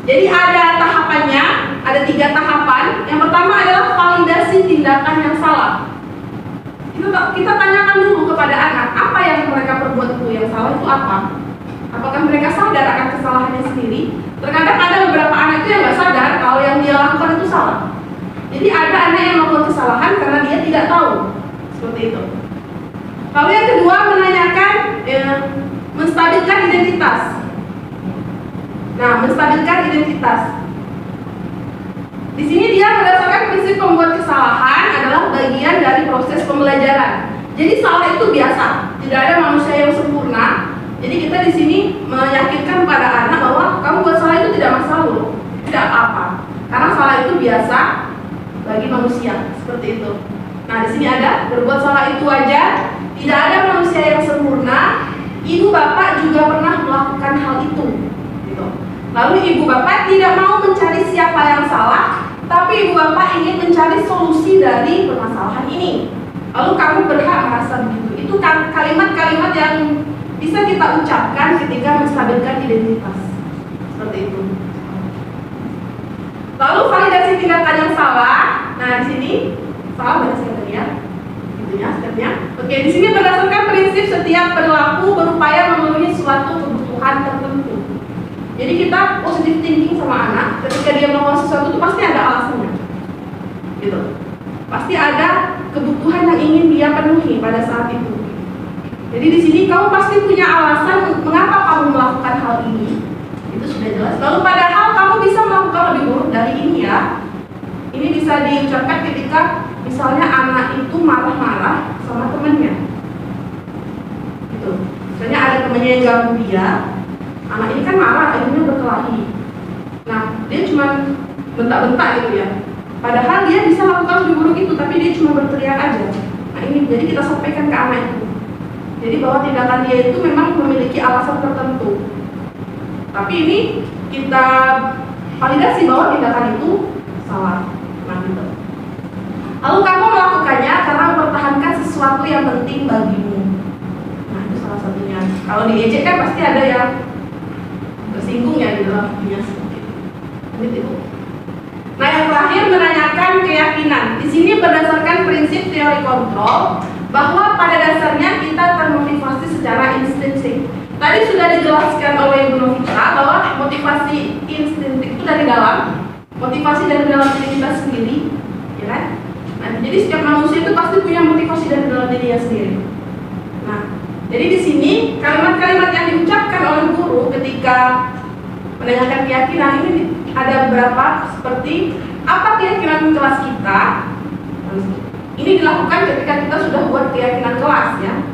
Jadi ada tahapannya, ada 3 tahapan. Yang pertama adalah validasi tindakan yang salah. Kita tanyakan dulu kepada anak, apa yang mereka perbuat itu yang salah itu apa? Apakah mereka sadar akan kesalahannya sendiri? Terkadang ada beberapa anak itu yang nggak sadar kalau yang dia lakukan itu salah. Jadi ada anak yang melakukan kesalahan karena dia tidak tahu. Seperti itu. Lalu yang kedua menanyakan, menstabilkan identitas. Nah, menstabilkan identitas. Di sini dia berdasarkan prinsip pembuat kesalahan adalah bagian dari proses pembelajaran. Jadi salah itu biasa, tidak ada manusia yang sempurna. Jadi kita di sini meyakinkan pada anak bahwa kamu buat salah itu tidak masalah loh, tidak apa-apa. Karena salah itu biasa bagi manusia, seperti itu. Nah, di sini ada berbuat salah itu wajar, tidak ada manusia yang sempurna. Ibu bapak juga pernah melakukan hal itu. Gitu. Lalu ibu bapak tidak mau mencari siapa yang salah, tapi ibu bapak ingin mencari solusi dari permasalahan ini. Lalu kamu berhak merasa begitu. Itu kalimat-kalimat yang bisa kita ucapkan ketika menstabilkan identitas. Seperti itu. Lalu validasi tindakan yang salah. Nah, di sini salah bahasa tadi ya. Itunya stepnya. Oke, di sini berdasarkan prinsip setiap perilaku berupaya memenuhi suatu kebutuhan tertentu. Jadi kita positive thinking sama anak, ketika dia melakukan sesuatu itu pasti ada alasannya, gitu. Pasti ada kebutuhan yang ingin dia penuhi pada saat itu. Jadi di sini kamu pasti punya alasan mengapa kamu melakukan hal ini, itu sudah jelas. Lalu padahal kamu bisa melakukan lebih buruk dari ini ya. Ini bisa diucapkan ketika misalnya anak itu marah-marah sama temannya, gitu. Misalnya ada temannya yang ganggu dia. Anak ini kan marah, akhirnya berkelahi. Nah, dia cuma bentak-bentak gitu ya. Padahal dia bisa lakukan lebih buruk itu, tapi dia cuma berteriak aja. Nah ini, jadi kita sampaikan ke anak itu. Jadi bahwa tindakan dia itu memang memiliki alasan tertentu. Tapi ini kita validasi bahwa tindakan itu salah. Nah gitu. Lalu kamu melakukannya karena mempertahankan sesuatu yang penting bagimu. Nah itu salah satunya. Kalau diejek kan pasti ada yang tersinggung ya di dalam dunia seperti itu. Nah yang terakhir menanyakan keyakinan. Di sini berdasarkan prinsip teori kontrol bahwa pada dasarnya kita termotivasi secara instinktif. Tadi sudah dijelaskan oleh Ibu Novita bahwa motivasi instinktif itu dari dalam, motivasi dari dalam diri kita sendiri, ya kan? Nah, jadi setiap manusia itu pasti punya motivasi dari dalam dirinya sendiri. Nah, jadi di sini kalimat-kalimat yang diucapkan oleh guru ketika menanyakan keyakinan ini ada beberapa seperti apa keyakinan kelas kita. Ini dilakukan ketika kita sudah buat keyakinan kelas ya,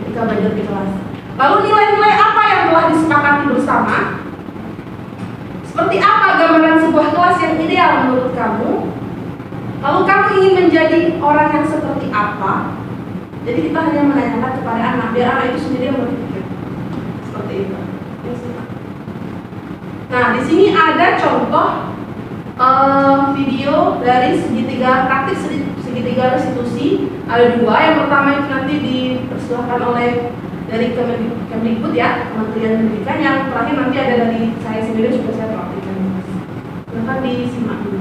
ketika belajar di kelas. Lalu nilai-nilai apa yang telah disepakati bersama? Seperti apa gambaran sebuah kelas yang ideal menurut kamu? Lalu kamu ingin menjadi orang yang seperti apa? Jadi kita hanya menanyakan kepada anak, biar anak itu sendiri yang berpikir. Seperti itu. Nah, di sini ada contoh video dari segitiga praktik segitiga restitusi. Ada 2. Yang pertama itu nanti dipersilahkan oleh dari Kemdikbud ya, Kementerian Pendidikan. Yang terakhir nanti ada dari saya sendiri juga saya praktikkan. Silahkan disimak dulu.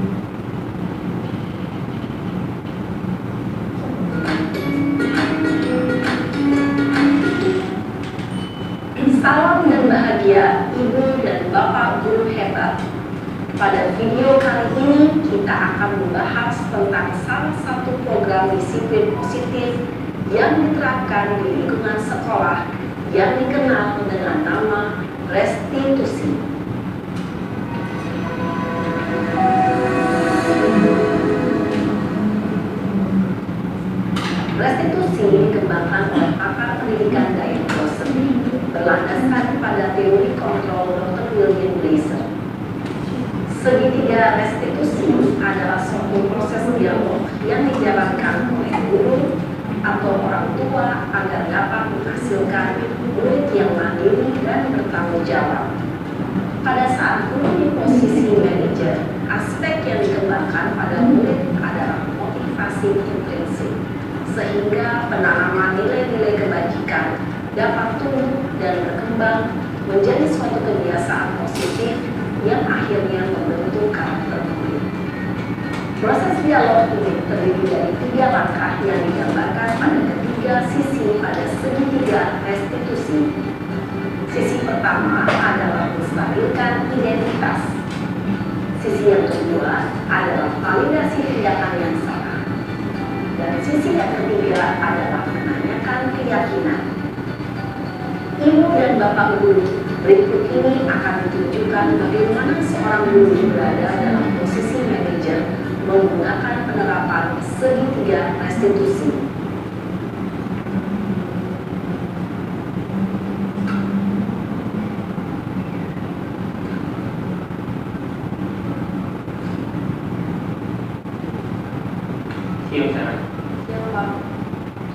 Salam yang bahagia, Ibu dan Bapak guru hebat. Pada video kali ini kita akan membahas tentang salah satu program disiplin positif yang diterapkan di lingkungan sekolah yang dikenal dengan nama restitusi. Restitusi dikembangkan oleh pakar pendidikan Diane Dawson berlandaskan pada teori kontrol Dr. William Blaser. Segitiga restitusi adalah suatu proses dialog yang dijalankan oleh guru atau orang tua agar dapat menghasilkan murid yang mandiri dan bertanggung jawab. Pada saat guru di posisi manajer, aspek yang dikembangkan pada murid adalah motivasi intrinsik, sehingga penanaman nilai-nilai kebajikan dapat tumbuh dan berkembang menjadi suatu kebiasaan positif yang akhirnya membentuk karakter murid. Proses dialog ini terdiri dari 3 langkah yang digambarkan pada ketiga sisi pada segitiga restitusi. Sisi pertama adalah melestarikan identitas. Sisi yang kedua adalah validasi tindakan yang salah. Dan sisi yang ketiga adalah menanyakan keyakinan. Ibu dan Bapak Guru, berikut ini akan ditunjukkan bagaimana seorang guru berada dalam posisi manajer menggunakan penerapan segitiga restitusi. Siap, Sarah. Siap, Pak.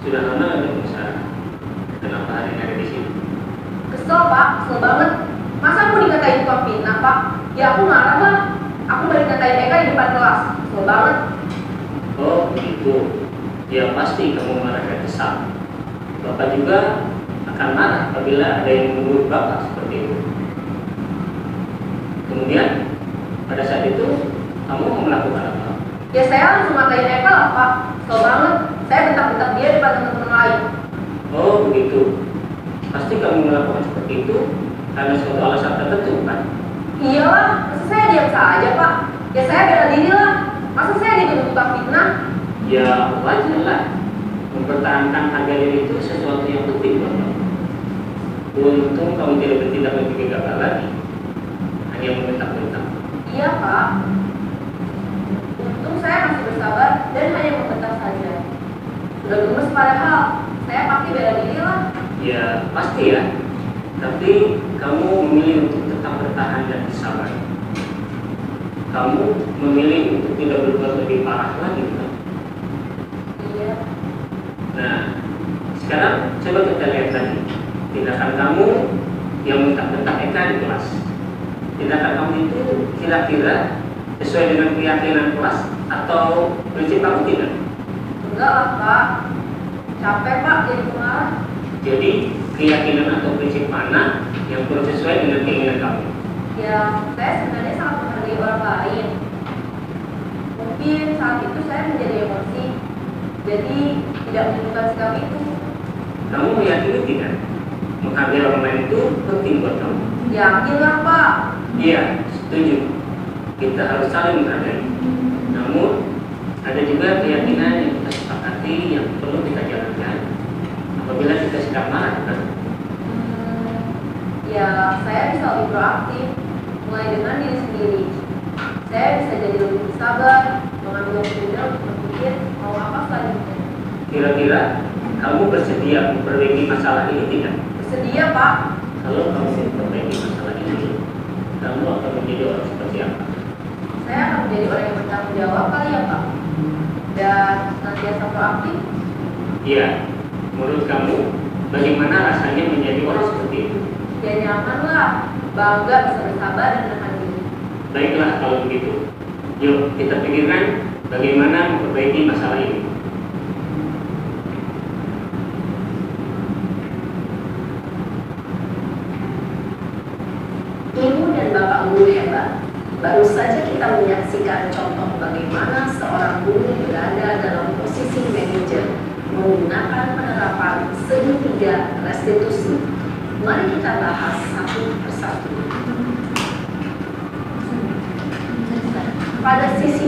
Sudah lama nggak ketemu Sarah? Kenapa hari ini ada di sini? Kesel, Pak. Kesel banget. Masa aku dikatain tukang fitnah, Pak? Ya aku marah lah. Aku balik ngatain Eka di depan kelas. Kesel banget. Oh, begitu. Ya pasti kamu marah dan kesal. Bapak juga akan marah apabila ada yang menuduh Bapak seperti itu. Kemudian, pada saat itu, kamu mau melakukan apa? Ya saya langsung ngatain Eka lah, Pak. Kesel banget. Saya bentak-bentak dia di depan teman-teman lain. Oh, begitu. Pasti kamu melakukan seperti itu karena suatu alasan tertentu, kan? Iyalah, masa saya diam saja, Pak? Ya saya bela diri lah. Masa saya dituduh tukang fitnah? Ya, wajar lah. Mempertahankan harga diri itu sesuatu yang penting buat kamu. Untung kamu tidak bertindak lebih gegabah lagi. Hanya membentak-bentak. Iya, Pak. Untung saya masih bersabar dan hanya membentak saja. Sudah gemes padahal. Saya pasti bela diri lah. Ya, pasti ya. Tapi kamu memilih untuk tetap bertahan dan bersabar. Kamu memilih untuk tidak berbuat lebih parah lagi, bukan? Iya. Nah, sekarang coba kita lihat lagi tindakan kamu yang bentak-bentak Eka di kelas. Tindakan kamu itu kira-kira sesuai dengan keyakinan kelas atau prinsip kamu tidak? Enggak lah, Pak. Capek, Pak, jadi pemarah. Jadi keyakinan atau prinsip mana yang perlu sesuai dengan keinginan kamu? Ya, saya sebenarnya sangat menghargai orang lain. Mungkin saat itu saya menjadi emosi, jadi tidak menunjukkan sikap itu. Kamu meyakini tidak? Menghargai orang lain itu penting buat kamu. Yakin lah, Pak. Iya, setuju. Kita harus saling menghargai. Namun, ada juga keyakinan yang kita sepakati yang perlu kita jalankan apabila kita sedang marah, kan? Ya, saya bisa lebih proaktif, mulai dengan diri sendiri. Saya bisa jadi lebih bersabar, mengambil waktu untuk berpikir mau apa selanjutnya. Kira-kira kamu bersedia memperbaiki masalah ini tidak? Bersedia, Pak. Kalau kamu memperbaiki masalah ini, kamu akan menjadi orang seperti apa? Saya akan menjadi orang yang bertanggung jawab kali ya, Pak. Dan senantiasa proaktif. Iya, menurut kamu bagaimana rasanya menjadi orang seperti itu? Ya nyaman lah, bangga bisa bersabar dan menahan diri. Baiklah kalau begitu. Yuk kita pikirkan bagaimana memperbaiki masalah ini. Ibu dan Bapak Guru hebat. Baru saja kita menyaksikan contoh bagaimana seorang guru berada dalam posisi manajer menggunakan penerapan segitiga restitusi. Mari kita bahas satu persatu. Pada sisi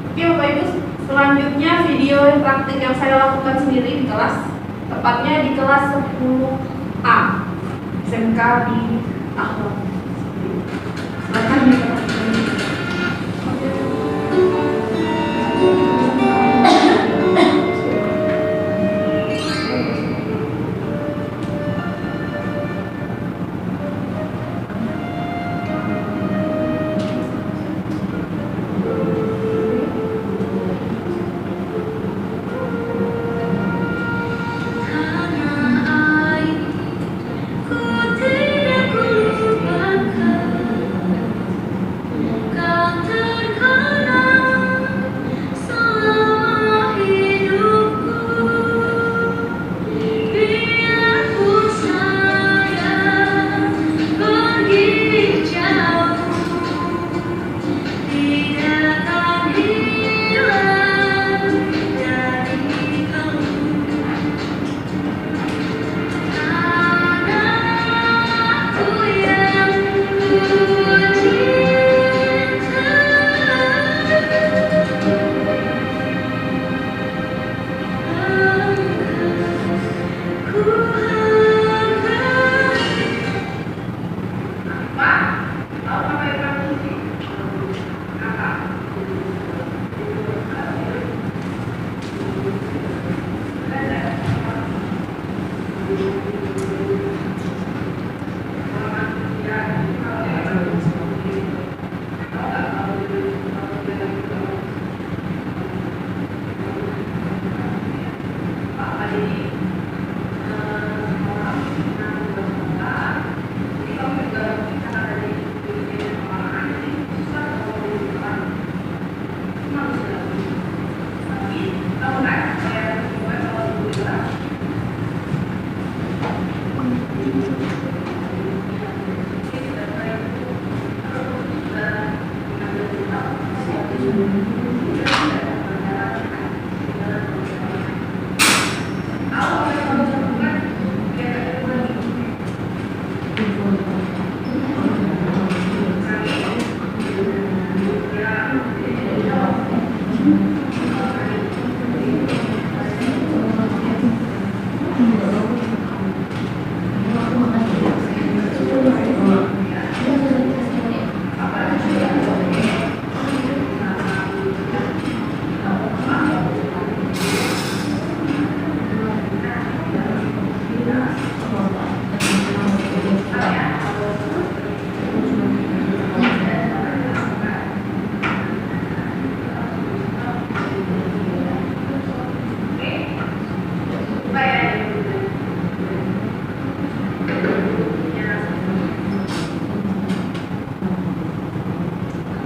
Oke Bapak Ibu, selanjutnya video praktik yang saya lakukan sendiri di kelas, tepatnya di kelas 10A SMK di Akhlak. Silakan diperhatikan.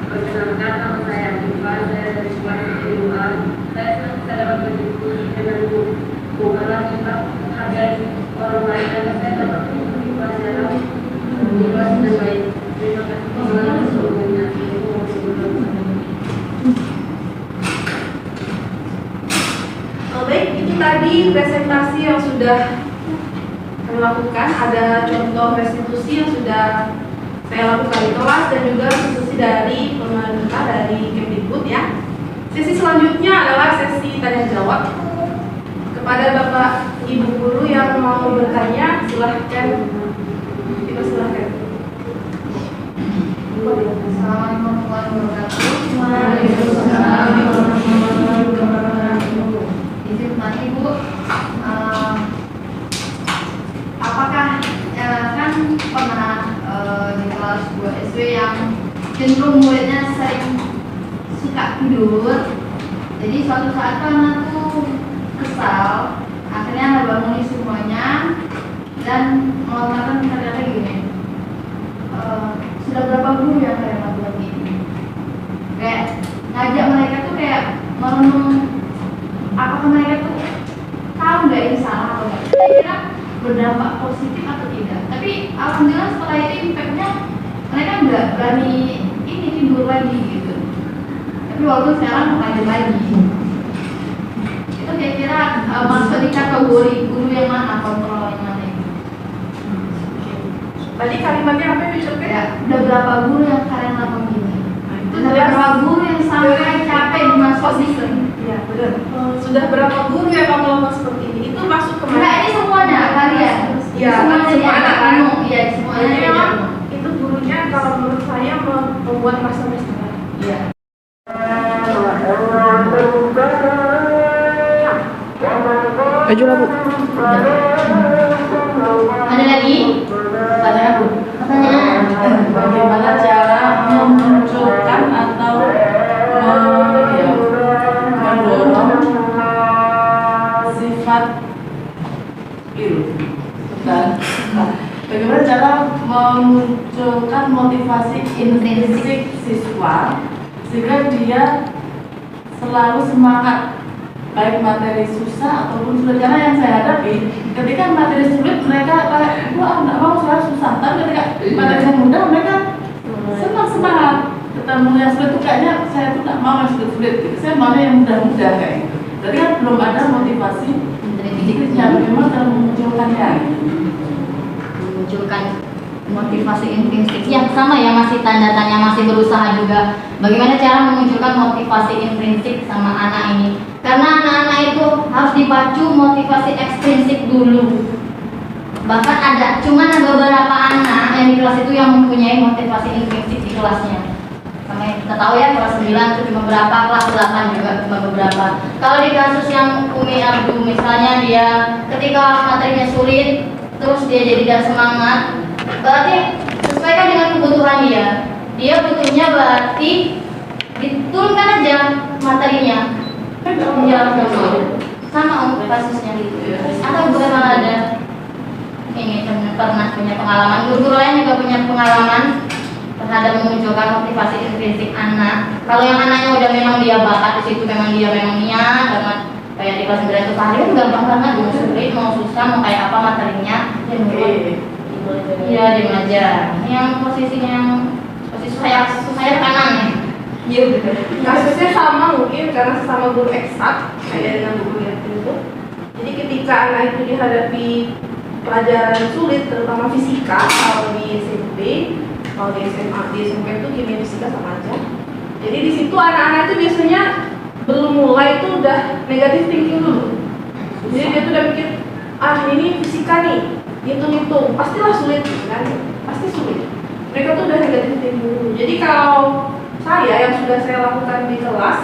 Perkenalkan, nama saya Ivan, saya dari sekolah keilmuan. Saya senang bisa dapat berdiskusi dengan Bu. Karena kita menghargai orang lain dan saya dapat mengikuti pelajaran ikhlas dan baik. Terima kasih teman-teman sebelumnya. Baik, itu tadi presentasi yang sudah kami lakukan. Ada contoh restitusi yang sudah saya lakukan di kelas dan juga restitusi dari pemerintah dari Kemdikbud ya. Sesi selanjutnya adalah sesi tanya jawab. Kepada Bapak Ibu guru yang mau bertanya, silahkan. Dipersilahkan. Assalamualaikum warahmatullahi wabarakatuh. Waalaikumsalam warahmatullahi wabarakatuh. Izin tanya Ibu, apakah kan pernah di kelas 2 SD yang cenderung muridnya sering suka tidur, jadi suatu saat kan anak tuh kesal, akhirnya bangunin semuanya dan mengatakan kata-kata gini, sudah berapa guru yang kayak lakukan ini, kayak ngajak mereka tuh kayak merenung apakah mereka tuh tahu nggak ini salah atau nggak. Saya kira berdampak positif atau tidak, tapi alhamdulillah setelah itu impactnya mereka nggak berani ini tidur lagi gitu. Tapi waktu sekarang lanjut lagi, itu kira-kira masuk di kategori guru yang mana, kontrol yang mana itu. Tadi kalimatnya apa yang diucapkan? Kayak udah berapa guru yang kalian lakukan gini, Itu udah berapa guru yang sampai capek dimasuk di Ya benar. Sudah berapa guru yang kamu lakukan seperti ini? Itu masuk ke Enggak, ini semuanya kalian. Ya, semuanya semua diajak anak kan? ngomong. Iya, semuanya Jadi diajak memang ngomong. itu gurunya kalau menurut saya membuat merasa bersalah. Iya. Ada lagi? Pertanyaan Bu, Pertanyaan? bagaimana cara memunculkan atau mendorong sifat dan bagaimana cara memunculkan motivasi intrinsik siswa sehingga dia selalu semangat, baik materi susah ataupun sulit. Karena yang saya hadapi ketika materi sulit mereka kayak wah nggak mau, saya susah, tapi ketika materi yang mudah mereka senang semangat. Ketemu yang sulit tuh kayaknya saya tuh nggak mau yang sulit-sulit gitu. Saya mau yang mudah-mudah kayak gitu. Jadi kan belum ada motivasi yang memang dalam memunculkannya gitu. Memunculkan motivasi intrinsik yang sama ya, masih tanda tanya, masih berusaha juga bagaimana cara memunculkan motivasi intrinsik sama anak ini, karena anak-anak itu harus dipacu motivasi ekstrinsik dulu. Bahkan cuman ada beberapa anak yang di kelas itu yang mempunyai motivasi intrinsik di kelasnya. Sampai kita tahu ya kelas 9 itu cuma berapa, kelas 8 juga cuma beberapa. Kalau di kasus yang Umi Abdu misalnya, dia ketika materinya sulit terus dia jadi gak semangat, berarti sesuaikan dengan kebutuhan dia. Dia butuhnya berarti diturunkan aja materinya. Iya, sama untuk kasusnya gitu. Atau bukan malah ada ini pernah punya pengalaman, guru lain juga punya pengalaman terhadap memunculkan motivasi intrinsik anak. Kalau yang anaknya udah memang dia bakat di situ, memang dia memang niat banget, kayak di kelas 9 itu Fahri kan gampang banget, mau sulit mau susah mau kayak apa materinya, dia nurut. Iya di meja. Yang posisinya posisi sayap kanan ya. Iya betul. Kasusnya sama mungkin karena sesama guru eksak kayak dengan guru yang itu. Jadi ketika anak itu dihadapi pelajaran sulit terutama fisika, kalau di SMP, kalau di SMA, di SMP itu kimia fisika sama aja. Jadi di situ anak-anak itu biasanya belum mulai itu udah negatif thinking dulu. Jadi dia tuh udah mikir, ah ini fisika nih, hitung-hitung, pastilah sulit kan? Pasti sulit. Mereka tuh udah negatif thinking dulu. Jadi kalau saya yang sudah saya lakukan di kelas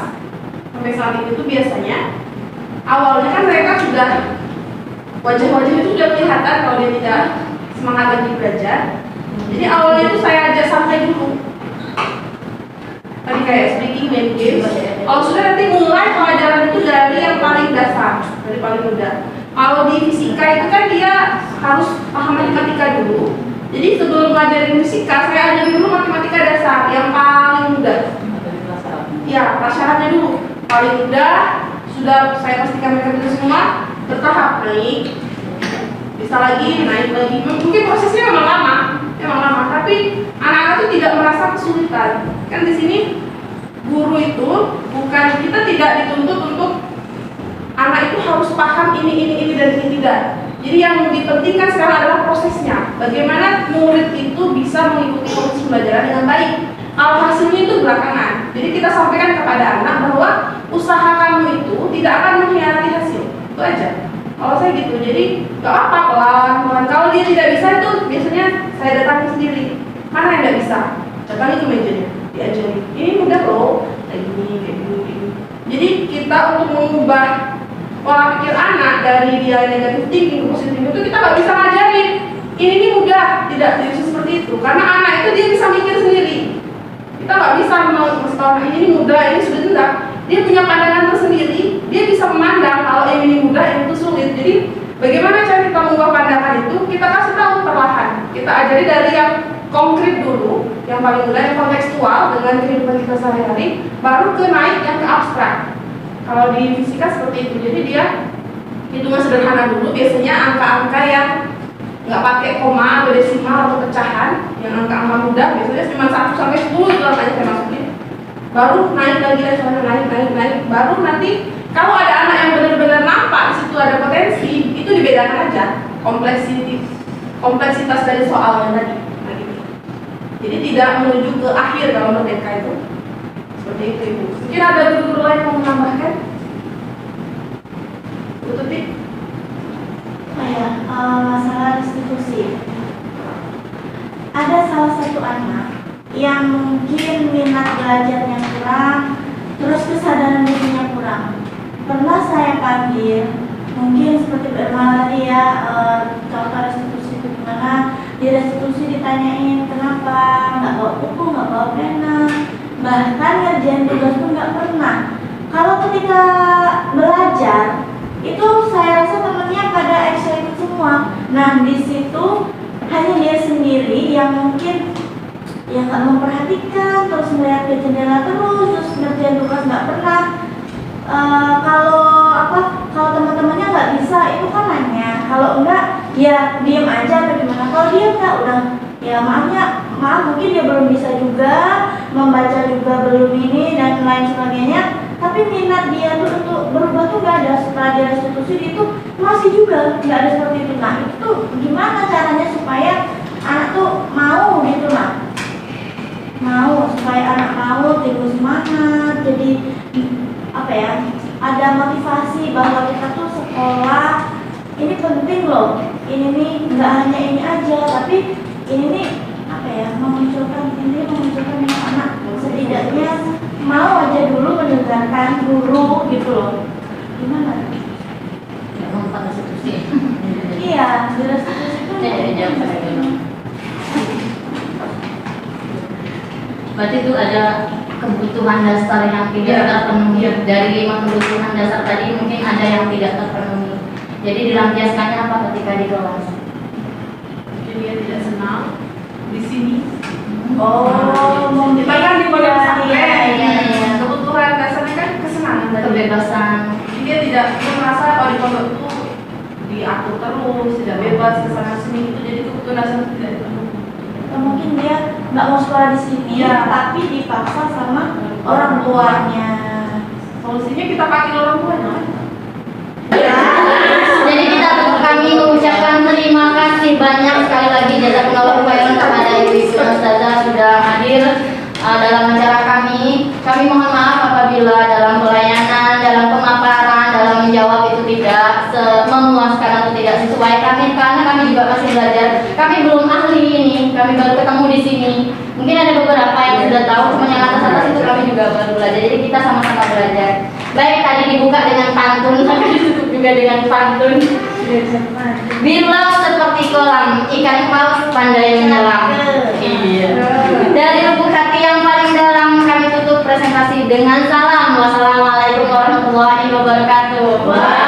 sampai saat ini tuh biasanya awalnya kan mereka sudah wajah-wajah itu sudah kelihatan kalau dia tidak semangat lagi belajar. Jadi awalnya itu saya ajak santai dulu. Tadi kayak speaking, main games. Kalau sudah nanti mulai pelajaran itu dari yang paling dasar, dari paling mudah. Kalau di fisika itu kan dia harus paham matematika dulu. Jadi sebelum ngajarin fisika, saya ajarin dulu matematika dasar yang paling mudah. Ya, prasyaratnya dulu paling mudah. Sudah saya pastikan mereka bisa semua, bertahap naik, bisa lagi naik lagi. Mungkin prosesnya memang lama, tapi anak-anak itu tidak merasa kesulitan. Kan di sini guru itu bukan, kita tidak dituntut untuk anak itu harus paham ini dan ini tidak. Jadi yang dipentingkan sekarang adalah prosesnya. Bagaimana murid itu bisa mengikuti proses pembelajaran dengan baik. Kalau hasilnya itu belakangan. Jadi kita sampaikan kepada anak bahwa usaha kamu itu tidak akan mengkhianati hasil. Itu aja. Kalau saya gitu, jadi gak apa pelan-pelan. Kalau dia tidak bisa itu biasanya saya datangi sendiri. Mana yang tidak bisa? Datangi ke mejanya, diajari. Ini mudah loh, kayak gini. Jadi kita untuk mengubah pola pikir anak dari dia negatif thinking ke positif thinking itu kita nggak bisa ngajarin. Ini mudah, tidak bisa seperti itu. Karena anak itu dia bisa mikir sendiri. Kita nggak bisa ngasih tahu anak ini mudah, ini sudah tidak. Dia punya pandangan tersendiri. Dia bisa memandang kalau ini mudah, ini itu sulit. Jadi bagaimana cara kita mengubah pandangan itu? Kita kasih tahu perlahan. Kita ajari dari yang konkret dulu, yang paling mudah, yang kontekstual dengan kehidupan kita sehari-hari, baru ke naik yang ke abstrak. Kalau di fisika seperti itu, jadi dia hitungan sederhana dulu, biasanya angka-angka yang nggak pakai koma atau desimal atau pecahan, yang angka-angka mudah, biasanya cuma 1 sampai 10 itu angkanya saya masukin. Baru naik lagi levelnya, naik, baru nanti kalau ada anak yang benar-benar nampak di situ ada potensi, itu dibedakan aja kompleksitas dari soalnya tadi. Nah, gitu. Jadi tidak menuju ke akhir kalau mereka itu. Seperti itu Ibu. Mungkin ada guru-guru lain yang mau menambahkan? Betul Tik? Masalah restitusi. Ada salah satu anak yang mungkin minat belajarnya kurang, terus kesadaran dirinya kurang. Pernah saya panggil, mungkin seperti Mbak tadi ya, contoh restitusi itu gimana? Di restitusi ditanyain kenapa nggak bawa buku, nggak bawa pena, bahkan ngerjain tugas pun nggak pernah. Kalau ketika belajar itu saya rasa temennya pada excited semua. Nah di situ hanya dia sendiri yang mungkin yang nggak memperhatikan, terus melihat ke jendela terus ngerjain tugas nggak pernah. Kalau teman-temannya nggak bisa itu kan nanya, kalau enggak ya diem aja atau gimana. Kalau dia enggak udah ya maaf mungkin dia belum bisa juga membaca juga belum ini dan lain sebagainya, tapi minat dia tuh untuk berubah tuh nggak ada. Setelah dia restitusi itu masih juga nggak ada seperti itu. Nah itu tuh gimana caranya supaya anak tuh mau gitu lah, supaya anak mau timbul semangat, jadi ada motivasi bahwa kita tuh sekolah ini penting loh, ini nih nggak hanya ini aja, tapi ini nih memunculkan anak setidaknya mau aja dulu mendengarkan guru gitu loh. Gimana? Ya mau restitusi. Iya, di restitusi itu berarti itu ada kebutuhan dasar yang tidak terpenuhi. Dari 5 kebutuhan dasar tadi mungkin ada yang tidak terpenuhi. Jadi dilampiaskannya apa ketika di kelas? Jadi dia tidak senang di sini. mungkin Kita kan di pondok pesantren. iya. Kebutuhan dasarnya kan kesenangan tadi. Kebebasan. Jadi dia tidak merasa kalau di pondok itu diatur terus, tidak bebas kesana sini itu. Jadi kebutuhan merasa tidak didukung. Mungkin dia nggak mau sekolah di sini, Iya. tapi dipaksa sama orang tuanya. Solusinya kita pakai orang tuanya. Jadi kami mengucapkan terima kasih banyak sekali lagi jazakumullah khairan kepada ibu-ibu dan ustazah sudah hadir dalam acara kami. Kami mohon maaf apabila dalam pelayanan, dalam pemaparan, dalam menjawab itu tidak memuaskan atau tidak sesuai kami, karena kami juga masih belajar. Kami belum ahli ini, kami baru ketemu di sini. Mungkin ada beberapa yang sudah tahu, cuma yang atas-atas itu kami juga baru belajar. Jadi kita sama-sama belajar. Baik, tadi dibuka dengan pantun, tapi ditutup juga dengan pantun. Bilau seperti kolam, ikan paus pandai menyelam. Iya. Dari lubuk hati yang paling dalam kami tutup presentasi dengan salam. Wassalamualaikum warahmatullahi wabarakatuh.